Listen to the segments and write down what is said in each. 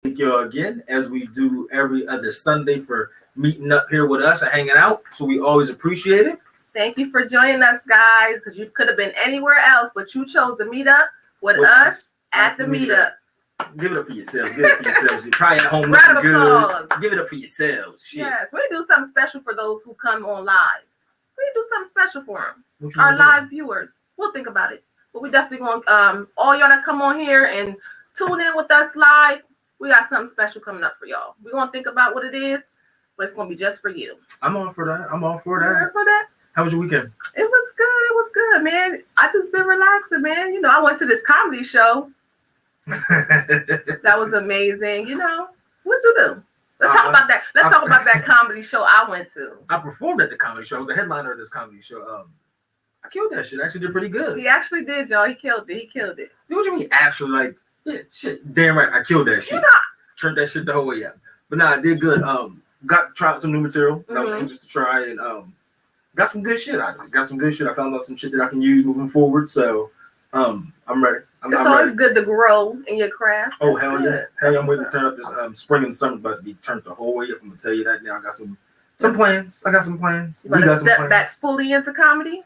Thank you again, as we do every other Sunday, for meeting up here with us and hanging out. So we always appreciate it. Thank you for joining us, guys, because you could have been anywhere else, but you chose to meet up with us at the meetup. Give it up for yourselves. Give it up for yourselves. You're probably at home Round looking of good. applause. Give it up for yourselves. Shit. Yes, we do something special for those who come on live. We do something special for them. What you Our gonna live viewers. We'll think about it. But we definitely going to, all y'all that come on here and tune in with us live, we got something special coming up for y'all. We're going to think about what it is, but it's going to be just for you. I'm all for that. I'm all for You ready that. for that? How was your weekend? It was good. It was good, man. I just been relaxing, man. You know, I went to this comedy show. That was amazing. You know, what'd you do? Let's talk about that. Let's talk about that comedy show I went to. I performed at the comedy show. I was the headliner of this comedy show. I killed that shit. I actually did pretty good. He actually did, y'all. He killed it. He killed it. Dude, what you mean actually? Like, yeah, shit. Damn right. I killed that shit. You know, Turned that shit the whole way out. But nah, I did good. Got to try out some new material that I was Mhm. anxious to try, and got some good shit out of it. Got some good shit. I found out some shit that I can use moving forward. So I'm ready. I'm it's ready. always good to grow in your craft. Oh, That's hell good. yeah. Hell yeah, I'm That's waiting to what's turn up this spring and summer, about to be turned the whole way up. I'm gonna tell you that now. I got some plans. I got some plans. You want to step back fully into comedy?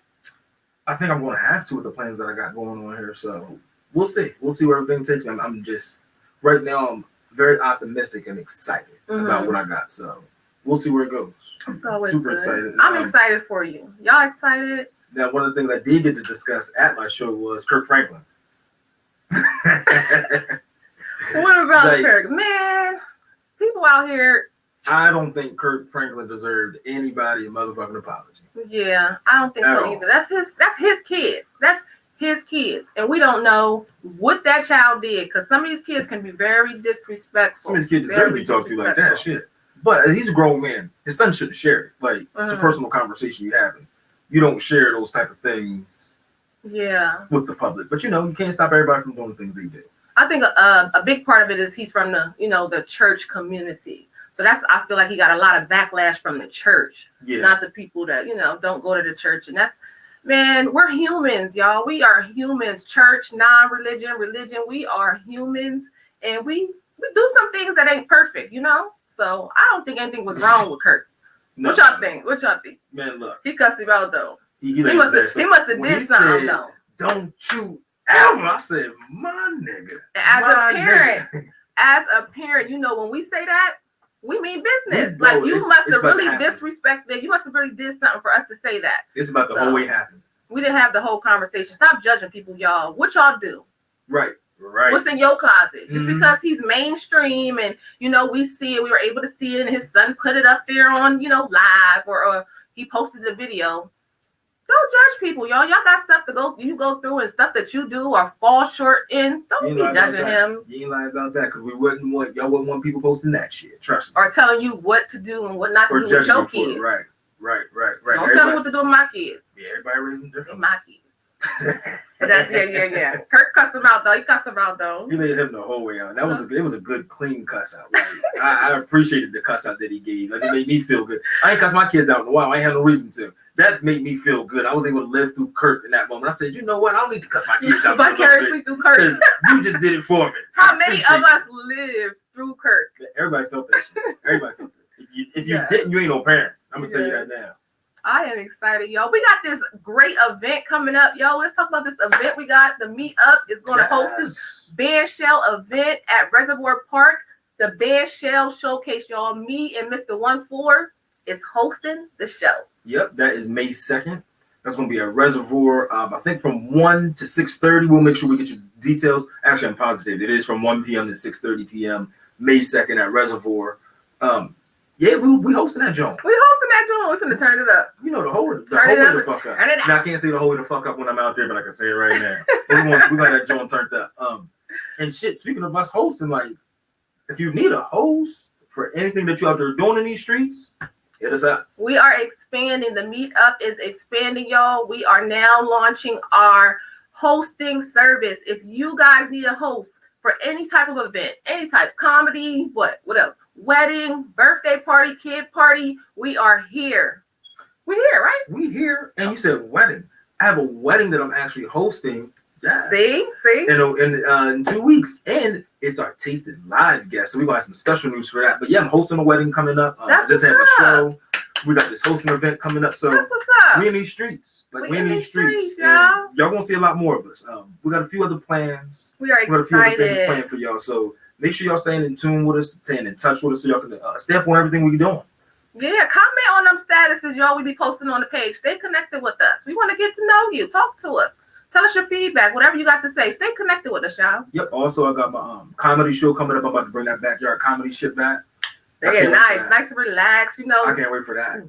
I think I'm gonna have to with the plans that I got going on here. So we'll see. We'll see where everything takes me. I'm just right now I'm very optimistic and excited about what I got. So we'll see where it goes. It's always super good. excited. I'm excited for you. Y'all excited? Now, one of the things I did get to discuss at my show was Kirk Franklin. What about Like, Kirk? Man, people out here. I don't think Kirk Franklin deserved anybody a motherfucking apology. Yeah, I don't think At so all. either. That's his kids. That's his kids, and we don't know what that child did, because some of these kids can be very disrespectful. Some of these kids deserve to be talked to like that shit. But he's a grown man. His son shouldn't share it. Like, it's a personal conversation you having. You don't share those type of things with the public. But you know, you can't stop everybody from doing the things they do. I think a big part of it is he's from the church community. So I feel like he got a lot of backlash from the church, not the people that, don't go to the church. And that's, man, we're humans, y'all. We are humans, church, non-religion, religion. We are humans, and we do some things that ain't perfect, So I don't think anything was wrong with Kirk. No. What y'all think? Man, look. He cussed him out, though. He must have did something, though. Don't you ever. I said, my nigga. As a parent, when we say that, we mean business. Bro, like, you must have really disrespected. You must have really did something for us to say that. It's about the whole way happened. We didn't have the whole conversation. Stop judging people, y'all. What y'all do? Right. What's in your closet? Just because he's mainstream and, we see it, we were able to see it, and his son put it up there on, live, or he posted the video. Don't judge people, y'all. Y'all got stuff to go through, and stuff that you do or fall short in. Don't be judging him. You ain't lying about that, because y'all wouldn't want people posting that shit. Trust me. Or telling you what to do and what not to do with your kids. Right. Don't tell me what to do with my kids. Yeah, everybody raising different. My kids. That's yeah. Kirk cussed him out though. He cussed him out though. He made him the whole way out. It was a good, clean cuss out. Like, I appreciated the cuss out that he gave. Like, it made me feel good. I ain't cussed my kids out in a while. I ain't had no reason to. That made me feel good. I was able to live through Kirk in that moment. I said, you know what? I don't need to cuss my kids out. Vicariously through Kirk. Because you just did it for me. How many of us lived through Kirk? Everybody felt that shit. Everybody felt that. If you didn't, you ain't no parent. I'm going to tell you that now. I am excited, y'all. We got this great event coming up, y'all. Let's talk about this event we got. The Meetup is going to host this Band Shell event at Reservoir Park. The Band Shell Showcase, y'all. Me and Mr. 14 is hosting the show. Yep, that is May 2nd. That's going to be at Reservoir. I think from 1 to 6:30. We'll make sure we get you details. Actually, I'm positive. It is from 1 p.m. to 6:30 p.m. May 2nd at Reservoir. Yeah, we hosting that joint. We finna turn it up. You know, hold it the fuck up. Now, I can't say the hold the fuck up when I'm out there, but I can say it right now. we got that joint turned up. And shit, speaking of us hosting, like, if you need a host for anything that you out there doing in these streets, hit us up. We are expanding. The Meetup is expanding, y'all. We are now launching our hosting service. If you guys need a host for any type of event, any type, comedy, what else? Wedding, birthday party, kid party, we are here. We're here, right? We here. And you said wedding. I have a wedding that I'm actually hosting Yeah. See? In 2 weeks, and it's our Tasted Live guest, so we got some special news for that. But yeah, I'm hosting a wedding coming up. Just having a show. We got this hosting event coming up. So that's what's up. We in these streets, we in these streets, y'all. Y'all gonna see a lot more of us. We got a few other plans. We are excited. We got a few other things planned for y'all. So make sure y'all staying in tune with us, staying in touch with us, so y'all can stay up on everything we're doing. Yeah, comment on them statuses, y'all. We be posting on the page. Stay connected with us. We want to get to know you. Talk to us. Tell us your feedback, whatever you got to say. Stay connected with us, y'all. Yep. Also, I got my comedy show coming up. I'm about to bring that backyard comedy shit back. Yeah, nice and relaxed. You know, I can't wait for that.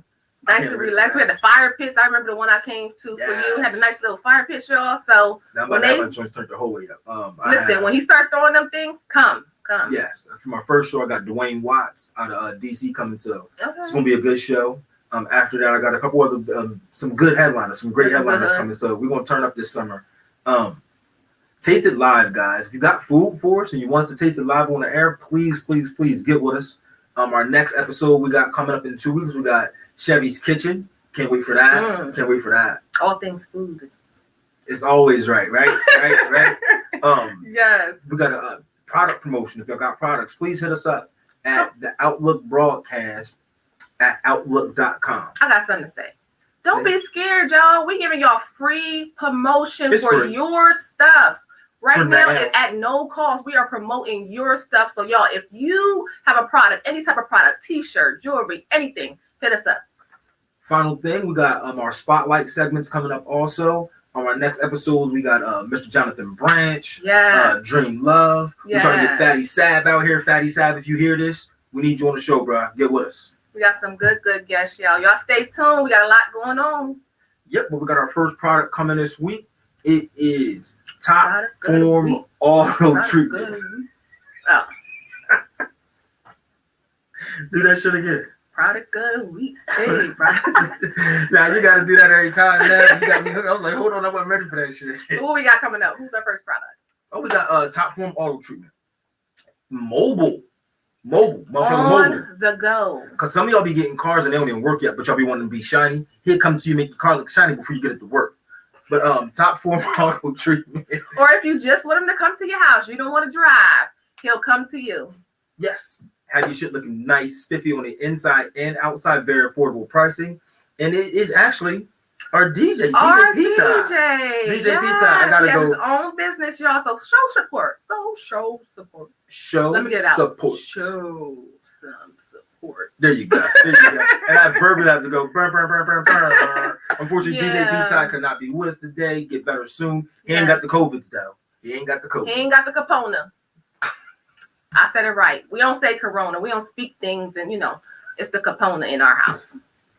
Nice and relaxed. We had the fire pits. I remember the one I came to for you. Had a nice little fire pit, y'all. So now when my joints turned the whole way up. Listen, when he start throwing them things, come. Yes. For my first show, I got Dwayne Watts out of DC coming. So it's gonna be a good show. After that, I got a couple other some good headliners, some great headliners coming. So we're gonna turn up this summer. Taste It Live, guys. If you got food for us and you want us to taste it live on the air, please get with us. Our next episode we got coming up in 2 weeks. We got Chevy's Kitchen. Can't wait for that. Can't wait for that. All things food. It's always right? Yes. We got a product promotion. If y'all got products, please hit us up at the Outlook Broadcast at outlook.com. I got something to say. Don't be scared, y'all. We giving y'all free promotion for your stuff. Right now, at no cost, we are promoting your stuff. So, y'all, if you have a product, any type of product, t-shirt, jewelry, anything, hit us up. Final thing, we got our spotlight segments coming up also. On our next episodes, we got Mr. Jonathan Branch, Dream Love. We're trying to get Fatty Sav out here. Fatty Sav, if you hear this, we need you on the show, bro. Get with us. We got some good guests, y'all. Y'all stay tuned. We got a lot going on. Yep, but we got our first product coming this week. It is Top Form Auto Treatment. Oh. Do that shit again. Product of the week. Hey, product. Now you got to do that every time. Now you got me hooked. I was like, hold on, I wasn't ready for that shit. What we got coming up? Who's our first product? Oh, we got Top Form Auto Treatment. Mobile. On the go. Because some of y'all be getting cars and they don't even work yet, but y'all be wanting to be shiny. He'll come to you, make the car look shiny before you get it to work. But Top Form Auto Treatment. Or if you just want him to come to your house, you don't want to drive, he'll come to you. Yes. Have your shit looking nice, spiffy on the inside and outside, very affordable pricing. And it is actually our DJ P-Time. DJ P-Time. I gotta go. His own business, y'all. So show support. Let me get it out. Support. Show some support. There you go. And I verbally have to go burn. Unfortunately, DJ P-Time could not be with us today. Get better soon. He ain't got the COVIDs though. He ain't got the Capona. I said it right. We don't say Corona. We don't speak things, and it's the Capona in our house.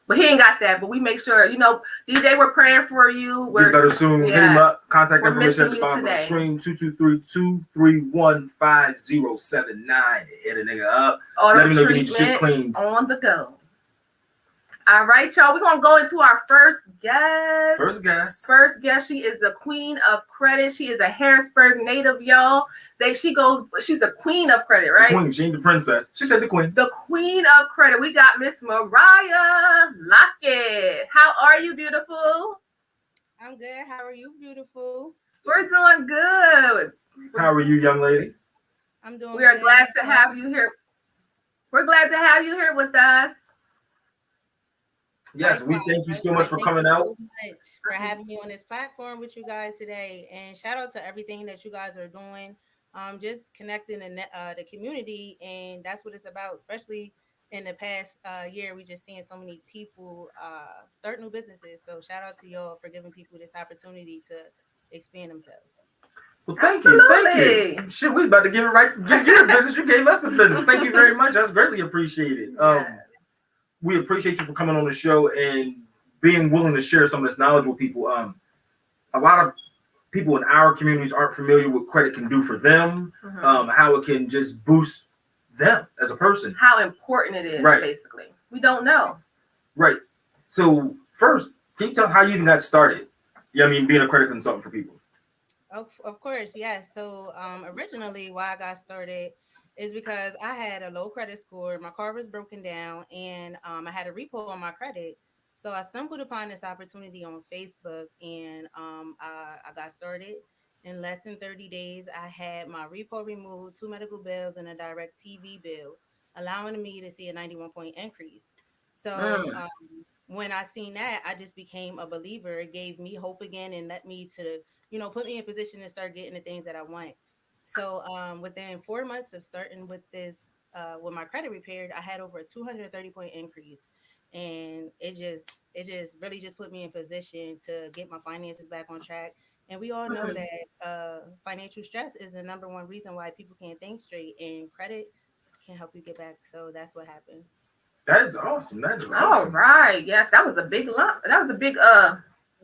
But he ain't got that. But we make sure, DJ, we're praying for you. Get better soon. Hit him up. Contact information at the bottom of the screen. 223-231-5079. Hit a nigga up. Let me know you need your shit clean. On the go. All right, y'all. We're going to go into our first guest. First guest. She is the queen of credit. She is a Harrisburg native, y'all. She's the queen of credit, right? The queen. She ain't the princess. She said the queen. The queen of credit. We got Miss Mariah Lockett. How are you, beautiful? I'm good. How are you, beautiful? We're doing good. How are you, young lady? I'm doing good. We are glad to have you here. We're glad to have you here with us. Yes, we thank you so much for coming out. So much for having me on this platform with you guys today. And shout out to everything that you guys are doing. Just connecting the community. And that's what it's about, especially in the past year. We just seeing so many people start new businesses. So shout out to y'all for giving people this opportunity to expand themselves. Well, thank you. Shit, we about to give it right. Give you the business. You gave us the business. Thank you very much. That's greatly appreciated. We appreciate you for coming on the show and being willing to share some of this knowledge with people. A lot of people in our communities aren't familiar with what credit can do for them, how it can just boost them as a person. How important it is, basically. We don't know. Right. So first, can you tell how you even got started? Being a credit consultant for people. Of course, yes. So originally why I got started is because I had a low credit score. My car was broken down and I had a repo on my credit. So I stumbled upon this opportunity on Facebook and I got started. In less than 30 days, I had my repo removed, 2 medical bills, and a direct TV bill, allowing me to see a 91-point increase. So Mm. when I seen that, I just became a believer. It gave me hope again and let me to, put me in position to start getting the things that I want. So within 4 months of starting with this, with my credit repaired, I had over a 230-point increase. And it just really just put me in position to get my finances back on track. And we all know Mm. that financial stress is the number one reason why people can't think straight, and credit can help you get back. So that's what happened. That is awesome. That is All awesome. right. Yes, that was a big lump. That was a big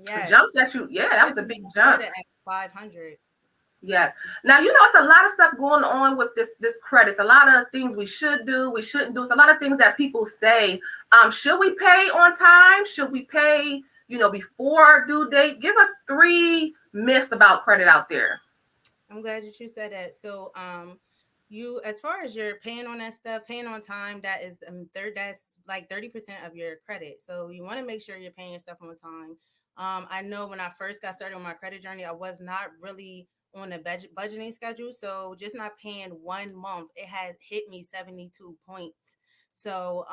Yes, jump that you. Yeah, that was a big jump. credit at 500. Yes. Now it's a lot of stuff going on with this credit. It's a lot of things we should do, we shouldn't do. It's a lot of things that people say. Should we pay on time? Should we pay, before our due date? Give us 3 myths about credit out there. I'm glad that you said that. So, you, as far as you're paying on that stuff, paying on time, that is that's like 30% of your credit. So you want to make sure you're paying your stuff on time. I know when I first got started on my credit journey, I was not really on a budgeting schedule. So just not paying 1 month, it has hit me 72 points. So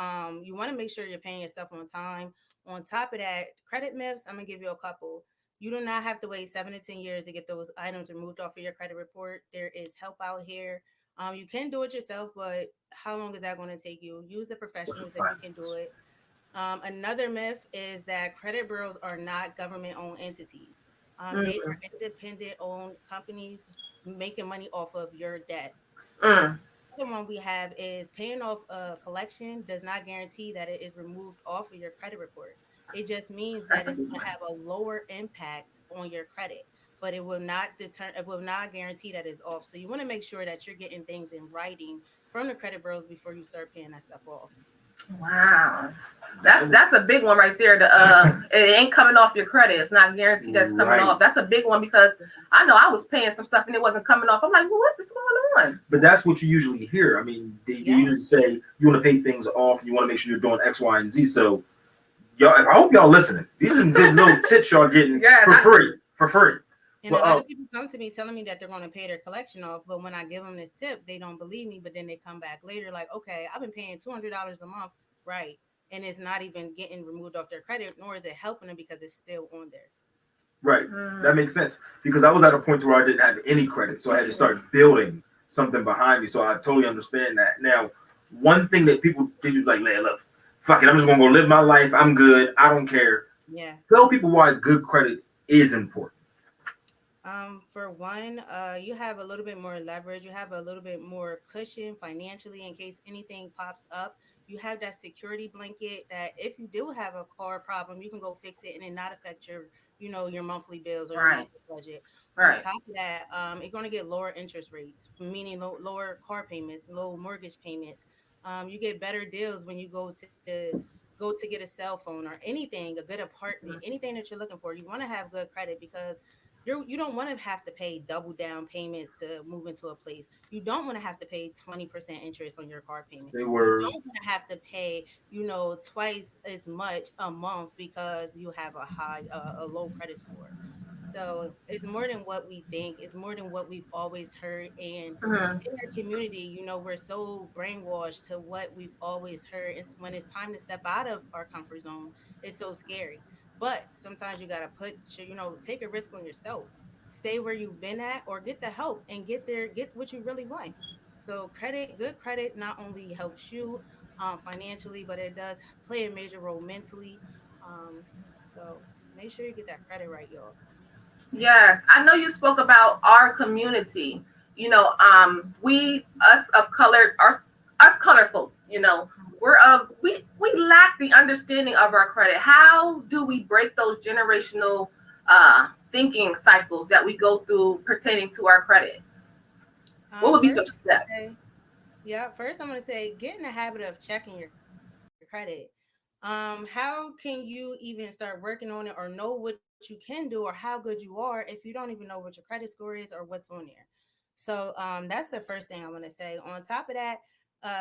you want to make sure you're paying your stuff on time. On top of that, credit myths, I'm gonna give you a couple. You do not have to wait 7 to 10 years to get those items removed off of your credit report. There is help out here. You can do it yourself, but how long is that going to take you? Use the professionals if you can do it. Another myth is that credit bureaus are not government-owned entities. They Mm, are independent-owned companies making money off of your debt. mm. The one we have is paying off a collection does not guarantee that it is removed off of your credit report. It just means that That's a it's big going to one. have a lower impact on your credit, but it will not guarantee that it's off. So you want to make sure that you're getting things in writing from the credit bureaus before you start paying that stuff off. Wow. That's a big one right there. It ain't coming off your credit. It's not guaranteed that's coming Right. off. That's a big one because I know I was paying some stuff and it wasn't coming off. I'm like, well, what is going on? But that's what you usually hear. I mean, they Yeah. usually say you want to pay things off. You want to make sure you're doing X, Y, and Z. So, y'all, I hope y'all listening. These are some good little tips y'all getting Yes, for free. For free. And Well, a lot of people come to me telling me that they're going to pay their collection off, but when I give them this tip, they don't believe me. But then they come back later, like, okay, I've been paying $200 a month, right? And it's not even getting removed off their credit, nor is it helping them because it's still on there. right. That makes sense because I was at a point where I didn't have any credit, so I had to start building something behind me. So I totally understand that. Now, one thing that people did you like, look, fuck it, I'm just gonna go live my life. I'm good. I don't care. Yeah. Tell people why good credit is important. For one, you have a little bit more leverage. You have a little bit more cushion financially in case anything pops up. You have that security blanket that if you do have a car problem, you can go fix it and it not affect your monthly bills or your Right. monthly budget. On Right. top of that, you're going to get lower interest rates, meaning lower car payments, low mortgage payments. You get better deals when you go to get a cell phone or anything, a good apartment, anything that you're looking for. You want to have good credit because you don't want to have to pay double down payments to move into a place. You don't want to have to pay 20% interest on your car payment. They You were don't want to have to pay, twice as much a month because you have a low credit score. So it's more than what we think. It's more than what we've always heard. And Mhm. in our community, we're so brainwashed to what we've always heard. It's when it's time to step out of our comfort zone, it's so scary. But sometimes you gotta take a risk on yourself. Stay where you've been at or get the help and get what you really want. So good credit not only helps you financially, but it does play a major role mentally. So make sure you get that credit right, y'all. Yes, I know you spoke about our community. We us of color, us colored folks. We lack the understanding of our credit. How do we break those generational thinking cycles that we go through pertaining to our credit? What would be some First, steps? first I'm gonna say get in the habit of checking your credit. How can you even start working on it or know what you can do or how good you are if you don't even know what your credit score is or what's on there? So that's the first thing I want to say. On top of that,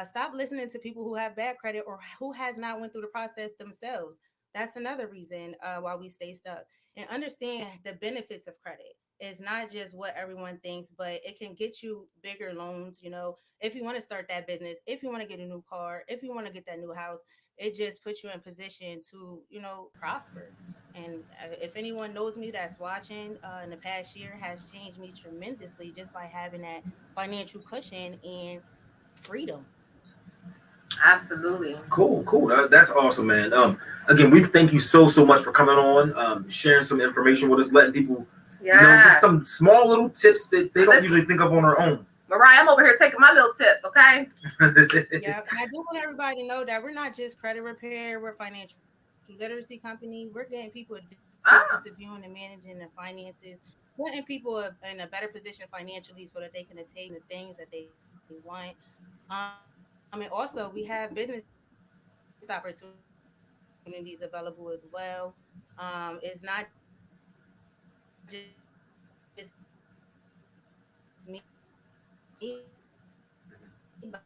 stop listening to people who have bad credit or who has not went through the process themselves. That's another reason why we stay stuck. And understand the benefits of credit. is not just what everyone thinks, but it can get you bigger loans. You know, if you want to start that business, if you want to get a new car, if you want to get that new house, it just puts you in position to, you know, prosper. And if anyone knows me that's watching, in the past year has changed me tremendously just by having that financial cushion and freedom. Absolutely. Cool. That's awesome, man. Again, we thank you so much for coming on, sharing some information with us, letting people, you know, just some small little tips that they don't usually think of on their own. Mariah, I'm over here taking my little tips, okay? Yeah, and I do want everybody to know that we're not just credit repair, we're financial literacy company. We're getting people addicted to viewing and managing their finances, putting people in a better position financially so that they can attain the things that they want. I mean, also we have business opportunities available as well. It's not just me, but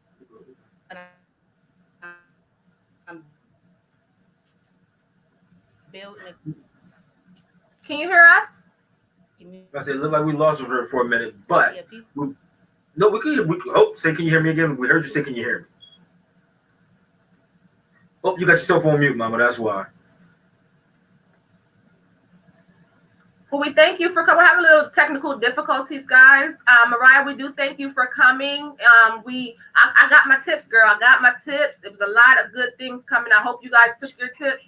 I'm building a Can you hear us? I said, it looked like we lost her for a minute, but yeah, no, we can. Say, can you hear me again? We heard you say, can you hear me? Oh, you got yourself on mute, Mama. That's why. Well, we thank you for coming. We're having a little technical difficulties, guys. Mariah, we do thank you for coming. I got my tips, girl. I got my tips. It was a lot of good things coming. I hope you guys took your tips.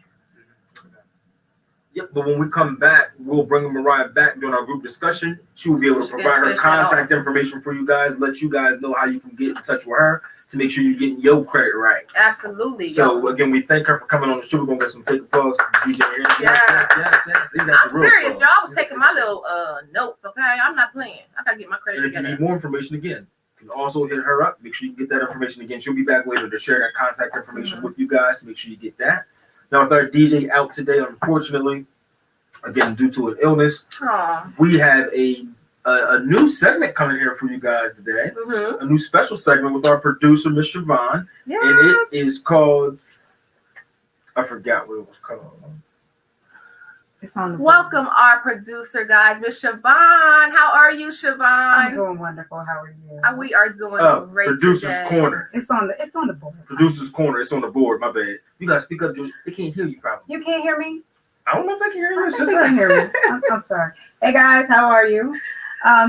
Yep, but when we come back, we'll bring Mariah back during our group discussion. She will be able to provide her contact information for you guys, let you guys know how you can get in touch with her to make sure you're getting your credit right. Absolutely. So again, we thank her for coming on the show. We're gonna get some fake applause from DJ Aaron. Yes. I'm serious, y'all. I was taking my little notes, okay? I'm not playing. I gotta get my credit together. And if you need more information, again, you can also hit her up. Make sure you can get that information again. She'll be back later to share that contact information with you guys. Make sure you get that. Now, with our DJ out today, unfortunately, again, due to an illness, we have a new segment coming here for you guys today. A new special segment with our producer, Miss Siobhan. Yes. And it is called, I forgot what it was called. It's on the Welcome our producer, guys, Miss Siobhan. How are you, Siobhan? I'm doing wonderful. How are you? We are doing great. Producer's today. Corner. It's on the board. Producer's Corner. It's on the board. My bad. You gotta speak up, Josh. They can't hear you probably. You can't hear me? I don't know if they can hear you. It's just they can hear me. I'm sorry. Hey guys, how are you?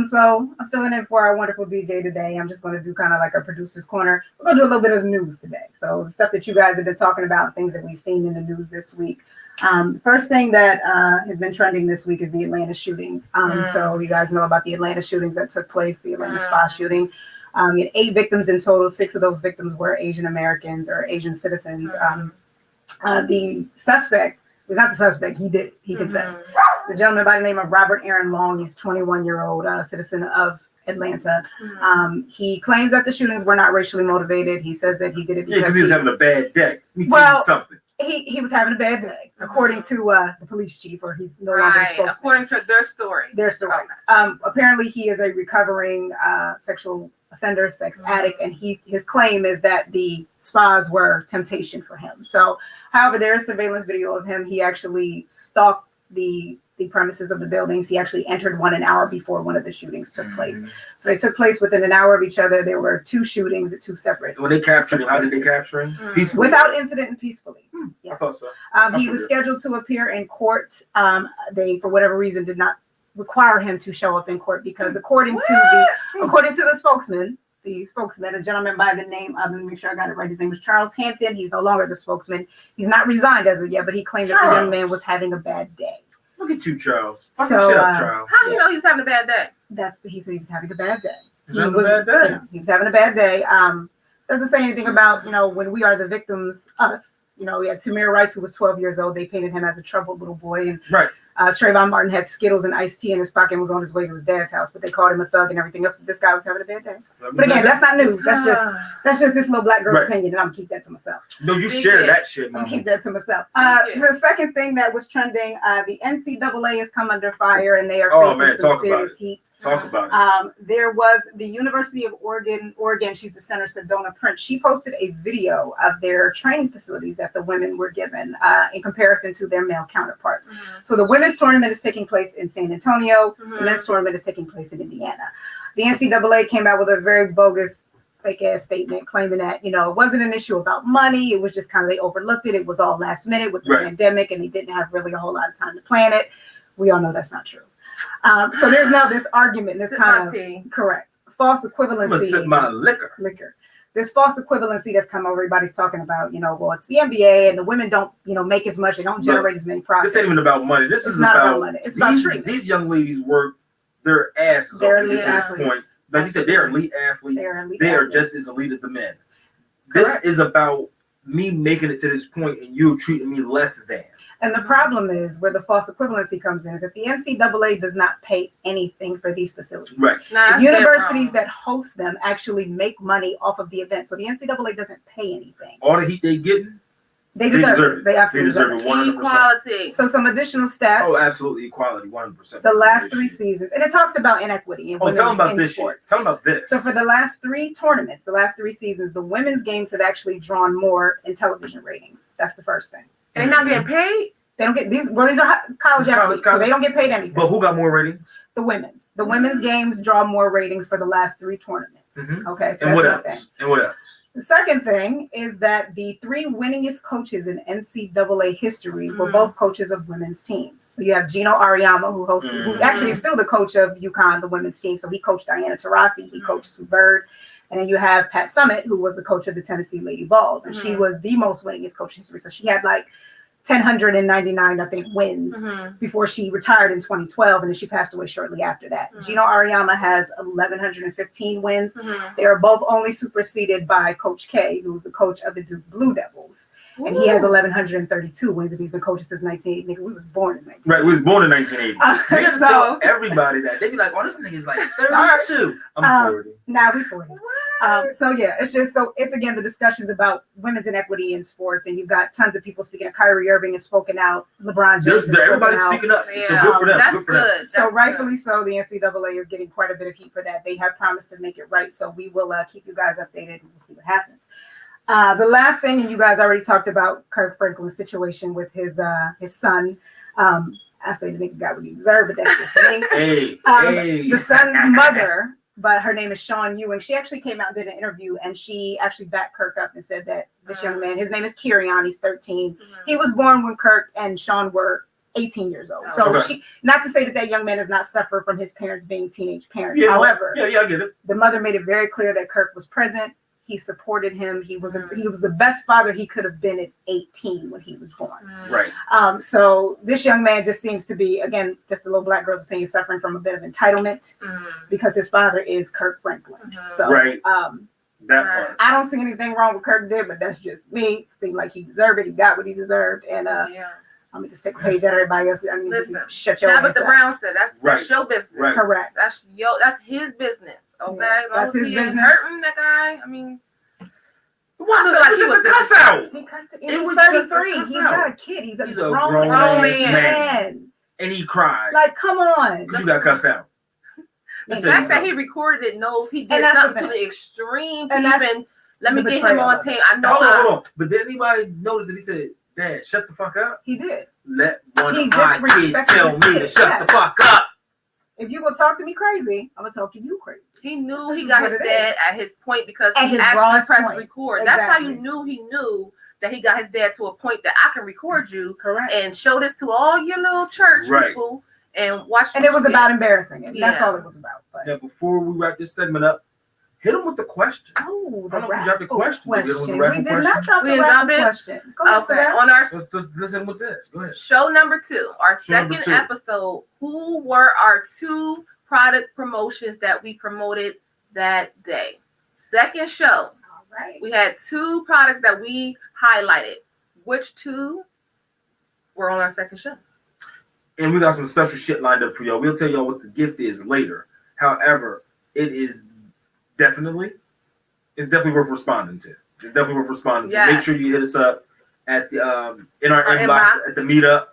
So I'm filling in for our wonderful DJ today. I'm just going to do kind of like a producer's corner. We're going to do a little bit of news today. So the stuff that you guys have been talking about, things that we've seen in the news this week. The first thing that has been trending this week is the Atlanta shooting. So you guys know about the Atlanta shootings that took place, the Atlanta spa shooting. You had 8 victims in total. 6 of those victims were Asian Americans or Asian citizens. The suspect was not the suspect. He did it. He confessed. The gentleman by the name of Robert Aaron Long, he's 21-year-old citizen of Atlanta. He claims that the shootings were not racially motivated. He says that he did it because he was having a bad day. Let me tell you something. He was having a bad day, according to the police chief, or he's no longer the spokesman. According to their story. Apparently, he is a recovering sexual offender, sex addict, and his claim is that the spas were temptation for him. So, however, there is surveillance video of him. He actually stalked the premises of the buildings. He actually entered one an hour before one of the shootings took place. So they took place within an hour of each other. There were 2 shootings at 2 separate. When they captured him, how did they capture him? Peacefully. Without incident and peacefully. Yes. I thought so. He was scheduled to appear in court. They, for whatever reason, did not require him to show up in court because according to the spokesman, a gentleman by the name of, let me make sure I got it right, his name was Charles Hampton. He's no longer the spokesman. He's not resigned as of yet, but he claimed that the young man was having a bad day. Look at you, Charles. So, shut up, Charles. How do you know he was having a bad day? That's what he said. He was having a bad day. He was having a bad day. Yeah, he was having a bad day. Doesn't say anything about, when we are the victims, us. We had Tamir Rice, who was 12 years old. They painted him as a troubled little boy. And Trayvon Martin had Skittles and iced tea in his pocket and was on his way to his dad's house, but they called him a thug and everything else. But this guy was having a bad day. But again, that's not news. That's just this little black girl's opinion, and I'm gonna keep that to myself. No, you share that shit, Mama. I'm keep that to myself. The second thing that was trending, the NCAA has come under fire, and they are facing some serious heat. Talk about it. There was the University of Oregon. She's the center, Sedona Prince. She posted a video of their training facilities that the women were given in comparison to their male counterparts. So the women women's tournament is taking place in San Antonio. The men's tournament is taking place in Indiana. The NCAA came out with a very bogus, fake ass statement claiming that, it wasn't an issue about money. It was just kind of, they overlooked it. It was all last minute with the pandemic, and they didn't have really a whole lot of time to plan it. We all know that's not true. So there's now this argument, this kind of correct false equivalency. I'm gonna sip my liquor. This false equivalency that's come over. Everybody's talking about, well, it's the NBA and the women don't, make as much. They don't generate as many profits. This ain't even about money. This is not about money. It's about treatment. These young ladies work their asses off to get to this point. Like you said, they're elite athletes. They are just as elite as the men. This is about me making it to this point and you treating me less than. And the problem is where the false equivalency comes in is that the NCAA does not pay anything for these facilities. Right. The universities that host them actually make money off of the event. So the NCAA doesn't pay anything. All the heat they getting, they deserve it. They absolutely deserve it. 100%. Equality. So some additional stats. Oh, absolutely. Equality, 100%. The last 3 seasons. And it talks about inequity in tell them about this sports. Tell them about this. So for the last 3 tournaments, the last 3 seasons, the women's games have actually drawn more in television ratings. That's the first thing. And they're not getting paid? They don't get these. Well, these are college athletes, so they don't get paid anything. But who got more ratings? The women's. The women's games draw more ratings for the last 3 tournaments. Okay, so and that's what else? And what else? The second thing is that the 3 winningest coaches in NCAA history were both coaches of women's teams. So you have Gino Auriemma, who actually is still the coach of UConn, the women's team. So he coached Diana Taurasi, he coached Sue Bird. And then you have Pat Summitt, who was the coach of the Tennessee Lady Vols. And she was the most winningest coach in history. So she had like 1,099, I think, wins before she retired in 2012, and then she passed away shortly after that. Gino Auriemma has 1,115 wins. They are both only superseded by Coach K, who's the coach of the Duke Blue Devils. And he has 1,132 wins, and he's been coaching since 1980. Nigga, we was born in 1980. Right, we was born in 1980. You have to tell everybody that. They be like, oh, this nigga's like 32. I'm 40. Now we 40. So yeah, it's again the discussions about women's inequity in sports, and you've got tons of people speaking. Kyrie Irving has spoken out. LeBron James. Everybody's speaking up. Yeah. So good for them. That's good. So rightfully so, the NCAA is getting quite a bit of heat for that. They have promised to make it right, so we will keep you guys updated, and we'll see what happens. The last thing, and you guys already talked about Kirk Franklin's situation with his son. After the nigga got what he deserved, but that's just the thing. The son's mother, but her name is Sean Ewing. She actually came out and did an interview, and she actually backed Kirk up and said that this young man, his name is Kirion, he's 13. He was born when Kirk and Sean were 18 years old. So she, not to say that young man has not suffered from his parents being teenage parents. However, I get it. The mother made it very clear that Kirk was present. He supported him. He was the best father he could have been at 18 when he was born. Right. So this young man just seems to be, again, just a little black girl's opinion, suffering from a bit of entitlement because his father is Kirk Franklin. So that part. I don't see anything wrong with Kirk did, but that's just me. Seemed like he deserved it. He got what he deserved, and I'm gonna just take a page out of everybody else. I mean, listen, shut your mouth. Tabitha Brown said that's your business. Right. Correct. That's his business. Okay, that's his business. Hurting that guy. I mean, it was just a cuss out. He cussed it. It was 33. He's not a kid. He's a grown man. And he cried. Like, come on. Because you got cussed out. The fact that he recorded it knows he did something to the extreme to even let me get him on tape. I know. Hold on. But did anybody notice that he said, Dad, shut the fuck up? He did. Let one of my kids tell me to shut the fuck up. If you gonna talk to me crazy, I'm gonna talk to you crazy. He knew he got his dad at his point because he actually pressed record. Exactly. That's how you knew he knew that he got his dad to a point that I can record you and show this to all your little church people and watch. And it was about embarrassing him. That's all it was about. But. Now, before we wrap this segment up, hit him with the question. Oh, I don't know if we dropped the question. We did not drop the question. Go ahead, okay, on our let's listen with this. Go ahead. Show number 2, our second episode. Who were our 2 product promotions that we promoted that day? Second show. All right. We had 2 products that we highlighted. Which 2 were on our second show? And we got some special shit lined up for y'all. We'll tell y'all what the gift is later. However, it is definitely worth responding to. It's definitely worth responding to. Make sure you hit us up at the in our inbox at the meetup.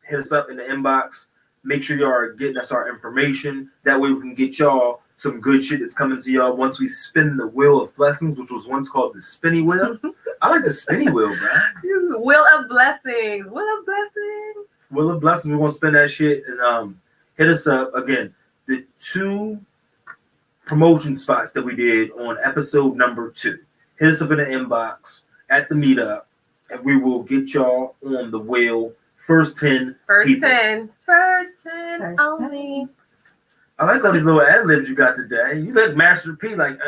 Hit us up in the inbox. Make sure y'all are getting us our information. That way we can get y'all some good shit that's coming to y'all once we spin the wheel of blessings, which was once called the spinny wheel. I like the spinny wheel, bro. Wheel of blessings. Wheel of blessings. Will of Blessings. We're gonna spend that shit and hit us up again. The 2 promotion spots that we did on episode number 2. Hit us up in the inbox at the meetup, and we will get y'all on the wheel. First 10 people. First 10 only. I like all these little ad libs you got today. You let Master P like,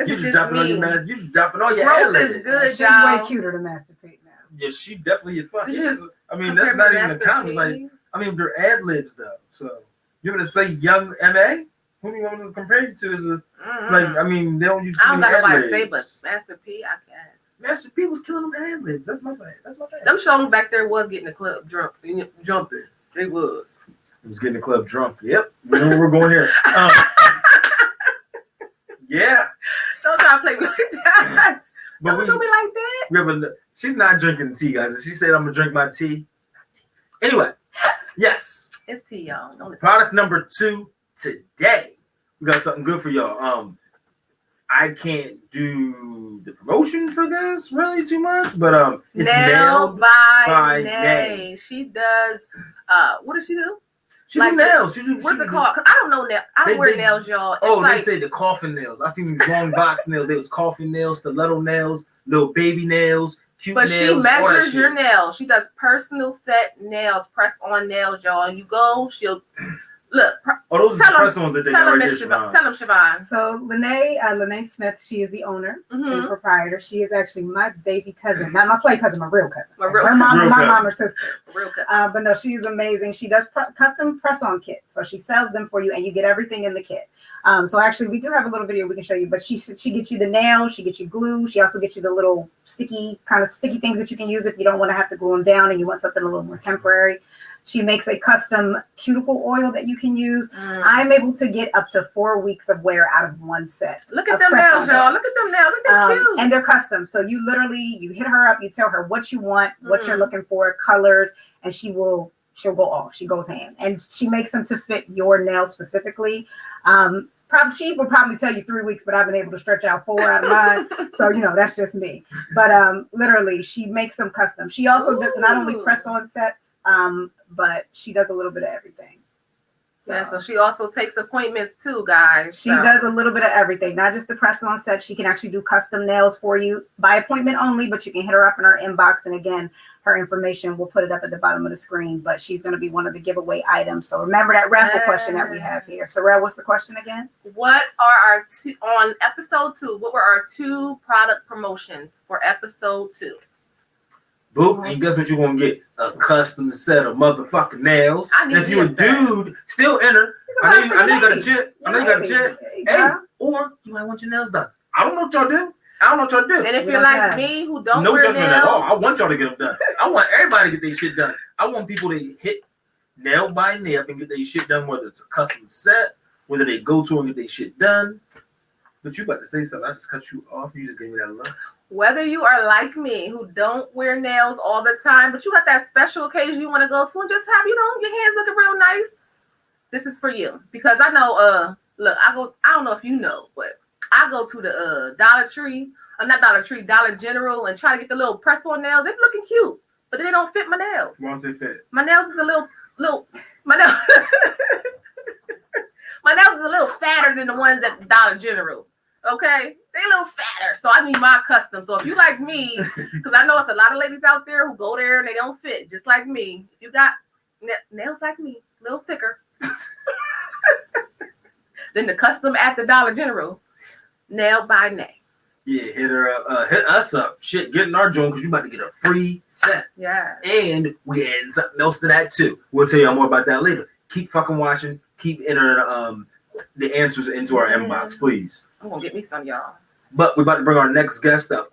you just dropping all your you just dropping all your ad libs. Is good, She's y'all. way cuter than Master P now. Yeah, she definitely is fun. Yes, I mean that's not even a comment. Like, I mean they're ad libs though. So you're gonna say Young MA? Who do you want to compare you to? Is a like? I mean they don't use. I don't got nobody to say, but Master P, I guess. Master P was killing them ad libs. That's my thing. Them songs back there was getting the club jumping. They was. He was getting the club drunk. Yep. We know where we're going here. Yeah. Don't try to play me like that. But don't do me like that. We have she's not drinking tea, guys. She said I'm gonna drink my tea. Anyway, yes. It's tea, y'all. Product number 2 today. We got something good for y'all. I can't do the promotion for this really too much, but it's Nailed by Nay. She does. What does she do? She do nails. What's it called? I don't know nails. I don't wear nails, y'all. They say the coffin nails. I seen these long box nails. They was coffin nails, stiletto nails, little baby nails, cute nails. But she measures your nails. She does personal set nails, press on nails, y'all. You go, she'll look. Those are the press ons that they tell got them, right there. Tell them, Siobhan. So Lene Smith, she is the owner and proprietor. She is actually my baby cousin, not my play cousin, my real cousin. My mom or sister. Real cousin. But no, she's amazing. She does custom press-on kits, so she sells them for you, and you get everything in the kit. So actually, we do have a little video we can show you. But she gets you the nails, she gets you glue, she also gets you the little sticky things that you can use if you don't want to have to glue them down and you want something a little more temporary. She makes a custom cuticle oil that you can use. I'm able to get up to 4 weeks of wear out of one set. Look at them nails, y'all. Look at them nails. They're cute. And they're custom. So you hit her up, you tell her what you want, what you're looking for, colors, and she'll go off. She goes ham. And she makes them to fit your nail specifically. She will probably tell you 3 weeks, but I've been able to stretch out 4 out of 9. So, that's just me. But literally, she makes them custom. She also does not only press on sets, but she does a little bit of everything. So she also takes appointments too, guys. She does a little bit of everything, not just the press on set. She can actually do custom nails for you by appointment only, but you can hit her up in her inbox. And again, her information, we'll put it up at the bottom of the screen, but she's going to be one of the giveaway items. So remember that raffle question that we have here. Sorrel, what's the question again? What are on episode 2? What were our 2 product promotions for episode 2? Boop, and guess what you're gonna get? A custom set of motherfucking nails. And if you're a dude, still enter. I know you got a chip. Hey, or you might want your nails done. I don't know what y'all do. And if you're like me who don't no wear judgment nails, at all. I want y'all to get them done. I want everybody to get their shit done. I want people to hit nail by nail and get their shit done, whether it's a custom set, whether they go to and get their shit done. But you about to say something. I just cut you off. You just gave me that look. Whether you are like me who don't wear nails all the time, but you got that special occasion you want to go to and just have, your hands looking real nice, this is for you. Because I know, look, I don't know if you know, but I go to the Dollar General and try to get the little press-on nails. They're looking cute, but they don't fit my nails. Why don't they fit? My nails is a little my nails my nails is a little fatter than the ones at the Dollar General. Okay, they a little fatter, so I need my custom. So if you like me, because I know it's a lot of ladies out there who go there and they don't fit, just like me. If you got nails like me, a little thicker than the custom at the Dollar General, nailed by Nay. Yeah, hit her up, hit us up. Shit, get in our joint because you about to get a free set. Yeah, and we add something else to that too. We'll tell y'all more about that later. Keep fucking watching. Keep entering the answers into our inbox, please. I'm gonna get me some, y'all. But we're about to bring our next guest up.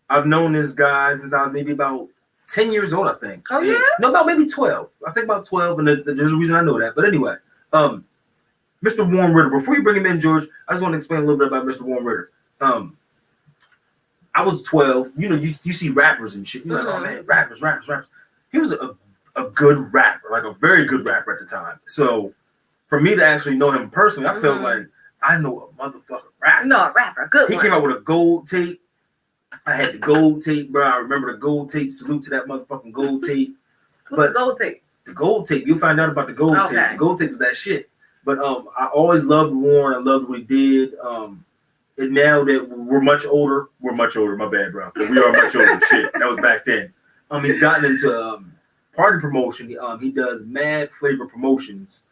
I've known this guy since I was maybe about 10 years old, I think. Oh, yeah? No, about maybe 12. I think about 12, and there's a reason I know that. But anyway, Mr. Warren Ritter. Before you bring him in, George, I just want to explain a little bit about Mr. Warren Ritter. I was 12. You see rappers and shit. You're like, oh, man, rappers. He was a good rapper, like a very good rapper at the time. So for me to actually know him personally, I felt like I know a motherfucking rapper. No, a rapper, good. He came out with a gold tape. I had the gold tape, bro. I remember the gold tape. Salute to that motherfucking gold tape. What's the gold tape? The gold tape. You'll find out about the gold tape. The gold tape is that shit. But I always loved Warren. I loved what he did. And now that we're much older, my bad, bro. Because we are much older. Shit. That was back then. He's gotten into party promotion. He does Mad Flavor promotions.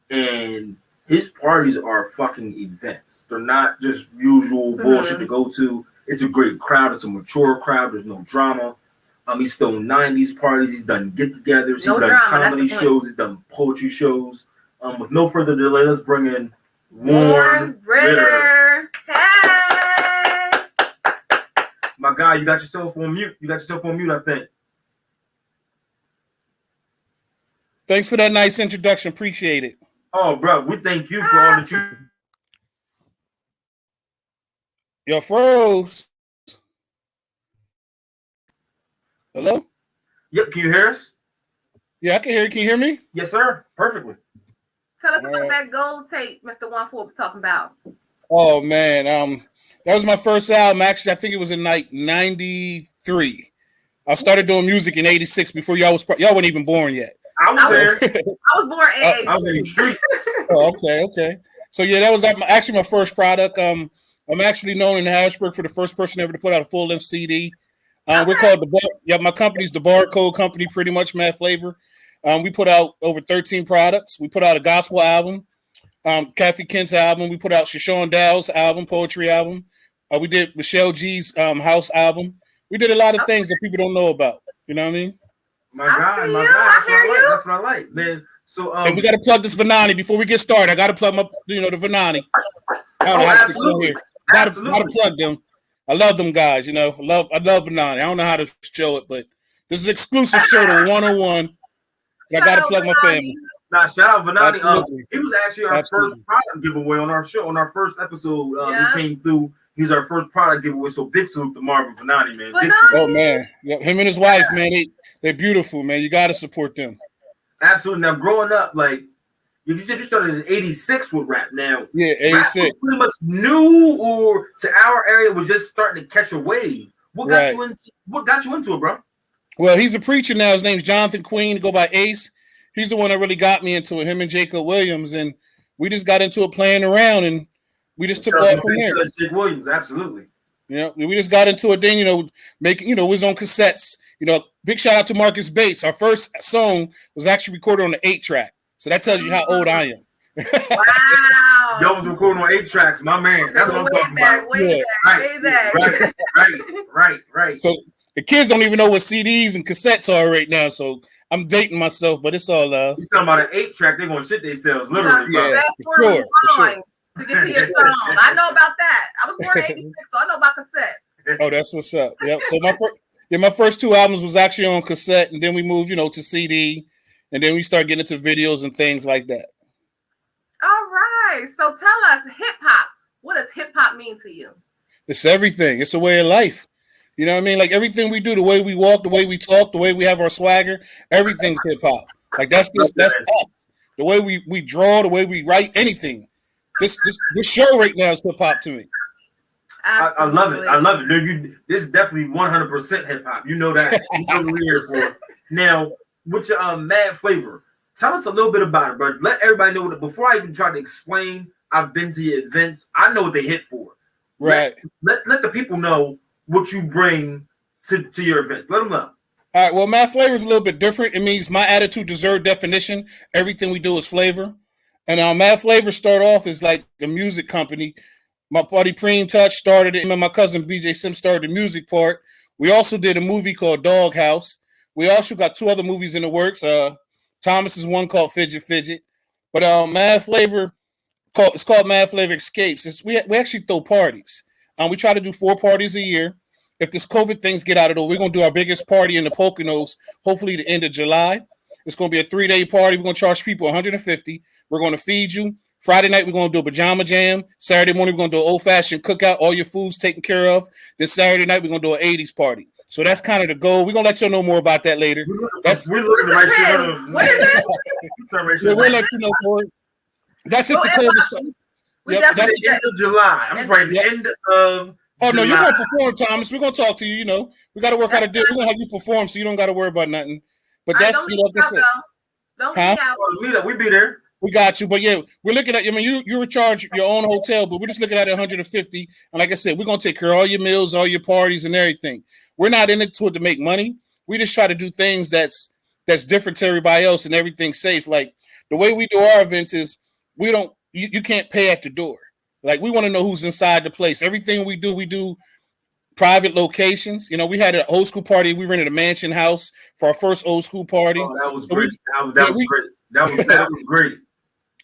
And his parties are fucking events. They're not just usual bullshit to go to. It's a great crowd. It's a mature crowd. There's no drama. He's filmed 90s parties. He's done get-togethers. He's done comedy shows. He's done poetry shows. With no further delay, let's bring in Warren Ritter. Hey! My guy, you got yourself on mute. I think. Thanks for that nice introduction. Appreciate it. Oh, bro, we thank you for all that you... Yo, froze. Hello? Yep, can you hear us? Yeah, I can hear you. Can you hear me? Yes, sir. Perfectly. Tell us about that gold tape Mr. One Forbes talking about. Oh, man. That was my first album. Actually, I think it was in like 93. I started doing music in 86 before y'all weren't even born yet. I was there. I was born in 86. I was in the streets. Oh, okay. So, yeah, that was actually my first product. I'm actually known in Harrisburg for the first person ever to put out a full-length CD. We're called my company's the Barcode Company, pretty much, Mad Flavor. We put out over 13 products. We put out a gospel album, Kathy Kent's album. We put out Shashawn Dow's album, poetry album. We did Michelle G's house album. We did a lot of things that people don't know about. You know what I mean? My God. That's what I like, man. So and we got to plug this Vanani before we get started. I got to plug the Vanani. Absolutely. Got to plug them. I love them guys. I love Vanani. I don't know how to show it, but this is exclusive show to 101. I got to plug my family. Nah, shout out Vanani. He was actually our first product giveaway on our show, on our first episode. He came through. He's our first product giveaway. So big salute to Marvin Vanani, man. Big salute. Oh man, him and his wife, man. They're beautiful, man. You got to support them. Absolutely. Now, growing up, like you said, you started in '86 with rap. Now, yeah, '86. Pretty much new, or to our area was just starting to catch a wave. What got you into it, bro? Well, he's a preacher now. His name's Jonathan Queen. Go by Ace. He's the one that really got me into it. Him and Jacob Williams, and we just got into it playing around, and we just took off from there. Jake Williams, absolutely. Yeah, we just got into it. Then making it was on cassettes. Big shout out to Marcus Bates. Our first song was actually recorded on the 8-track. So that tells you how old I am. Wow. Y'all was recording on 8 tracks, my man. That's what I'm talking about. Way back. Right. So the kids don't even know what CDs and cassettes are right now. So I'm dating myself, but it's all love. You talking about an 8-track? They're gonna shit themselves, literally. Yeah, for sure. To get to your song, I know about that. I was born in '86, so I know about cassettes. Oh, that's what's up. Yep. So my first 2 albums was actually on cassette, and then we moved, to CD, and then we started getting into videos and things like that. All right. So tell us, hip hop. What does hip hop mean to you? It's everything. It's a way of life. You know what I mean? Like everything we do, the way we walk, the way we talk, the way we have our swagger, everything's hip hop. Like that's us. The way we draw, the way we write, anything. This show right now is hip hop to me. I love it. No, this is definitely 100% hip hop. You know that. You know what we're here for. Now, with your Mad Flavor, tell us a little bit about it, bro. Let everybody know that before I even try to explain. I've been to your events. I know what they hit for. Right. Let the people know what you bring to your events. Let them know. All right. Well, Mad Flavor is a little bit different. It means my attitude deserves definition. Everything we do is flavor. And Mad Flavor start off as like a music company. My buddy Preem Touch started it, and my cousin BJ Sim started the music part. We also did a movie called Doghouse. We also got 2 other movies in the works. Thomas is one called Fidget. But Mad Flavor, it's called Mad Flavor Escapes. We actually throw parties. We try to do 4 parties a year. If this COVID things get out of the way, we're going to do our biggest party in the Poconos, hopefully the end of July. It's going to be a 3-day party. We're going to charge people $150. We're going to feed you. Friday night, we're going to do a pajama jam. Saturday morning, we're going to do an old-fashioned cookout. All your food's taken care of. Then Saturday night, we're going to do an 80s party. So that's kind of the goal. We're going to let you know more about that later. We're looking right shit. What is it? We'll let you know more. That's it. The coldest. Yep, that's the end of July. I'm just writing the end of Oh, no, you're going to perform, Thomas. We're going to talk to you, We got to work out a deal. We're going to have you perform so you don't got to worry about nothing. But that's don't leave out, though. Don't leave out. Meet up. We be there. We got you, but yeah, we're looking at. I mean, you were charged your own hotel, but we're just looking at 150. And like I said, we're gonna take care of all your meals, all your parties, and everything. We're not in it to make money. We just try to do things that's different to everybody else and everything safe. Like the way we do our events is we don't. You can't pay at the door. Like we want to know who's inside the place. Everything we do private locations. You know, we had an old school party. We rented a mansion house for our first old school party. Oh, that was great. That was great. That was great.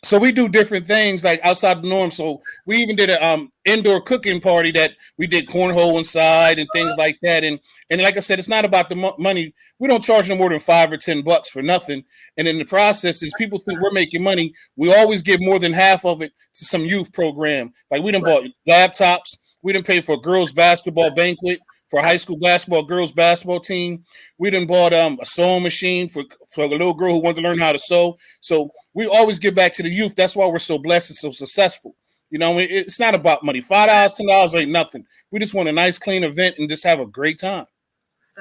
So we do different things like outside the norm. So we even did a indoor cooking party that we did cornhole inside and things like that. And like I said, it's not about the money. We don't charge no more than $5 or $10 for nothing. And in the process, is people think we're making money. We always give more than half of it to some youth program. Like we done bought laptops. We done paid for a girls basketball banquet for a high school girls basketball team. We done bought a sewing machine for a little girl who wanted to learn how to sew. So we always give back to the youth. That's why we're so blessed and so successful. You know, it's not about money. $5, $10 ain't nothing. We just want a nice, clean event and just have a great time.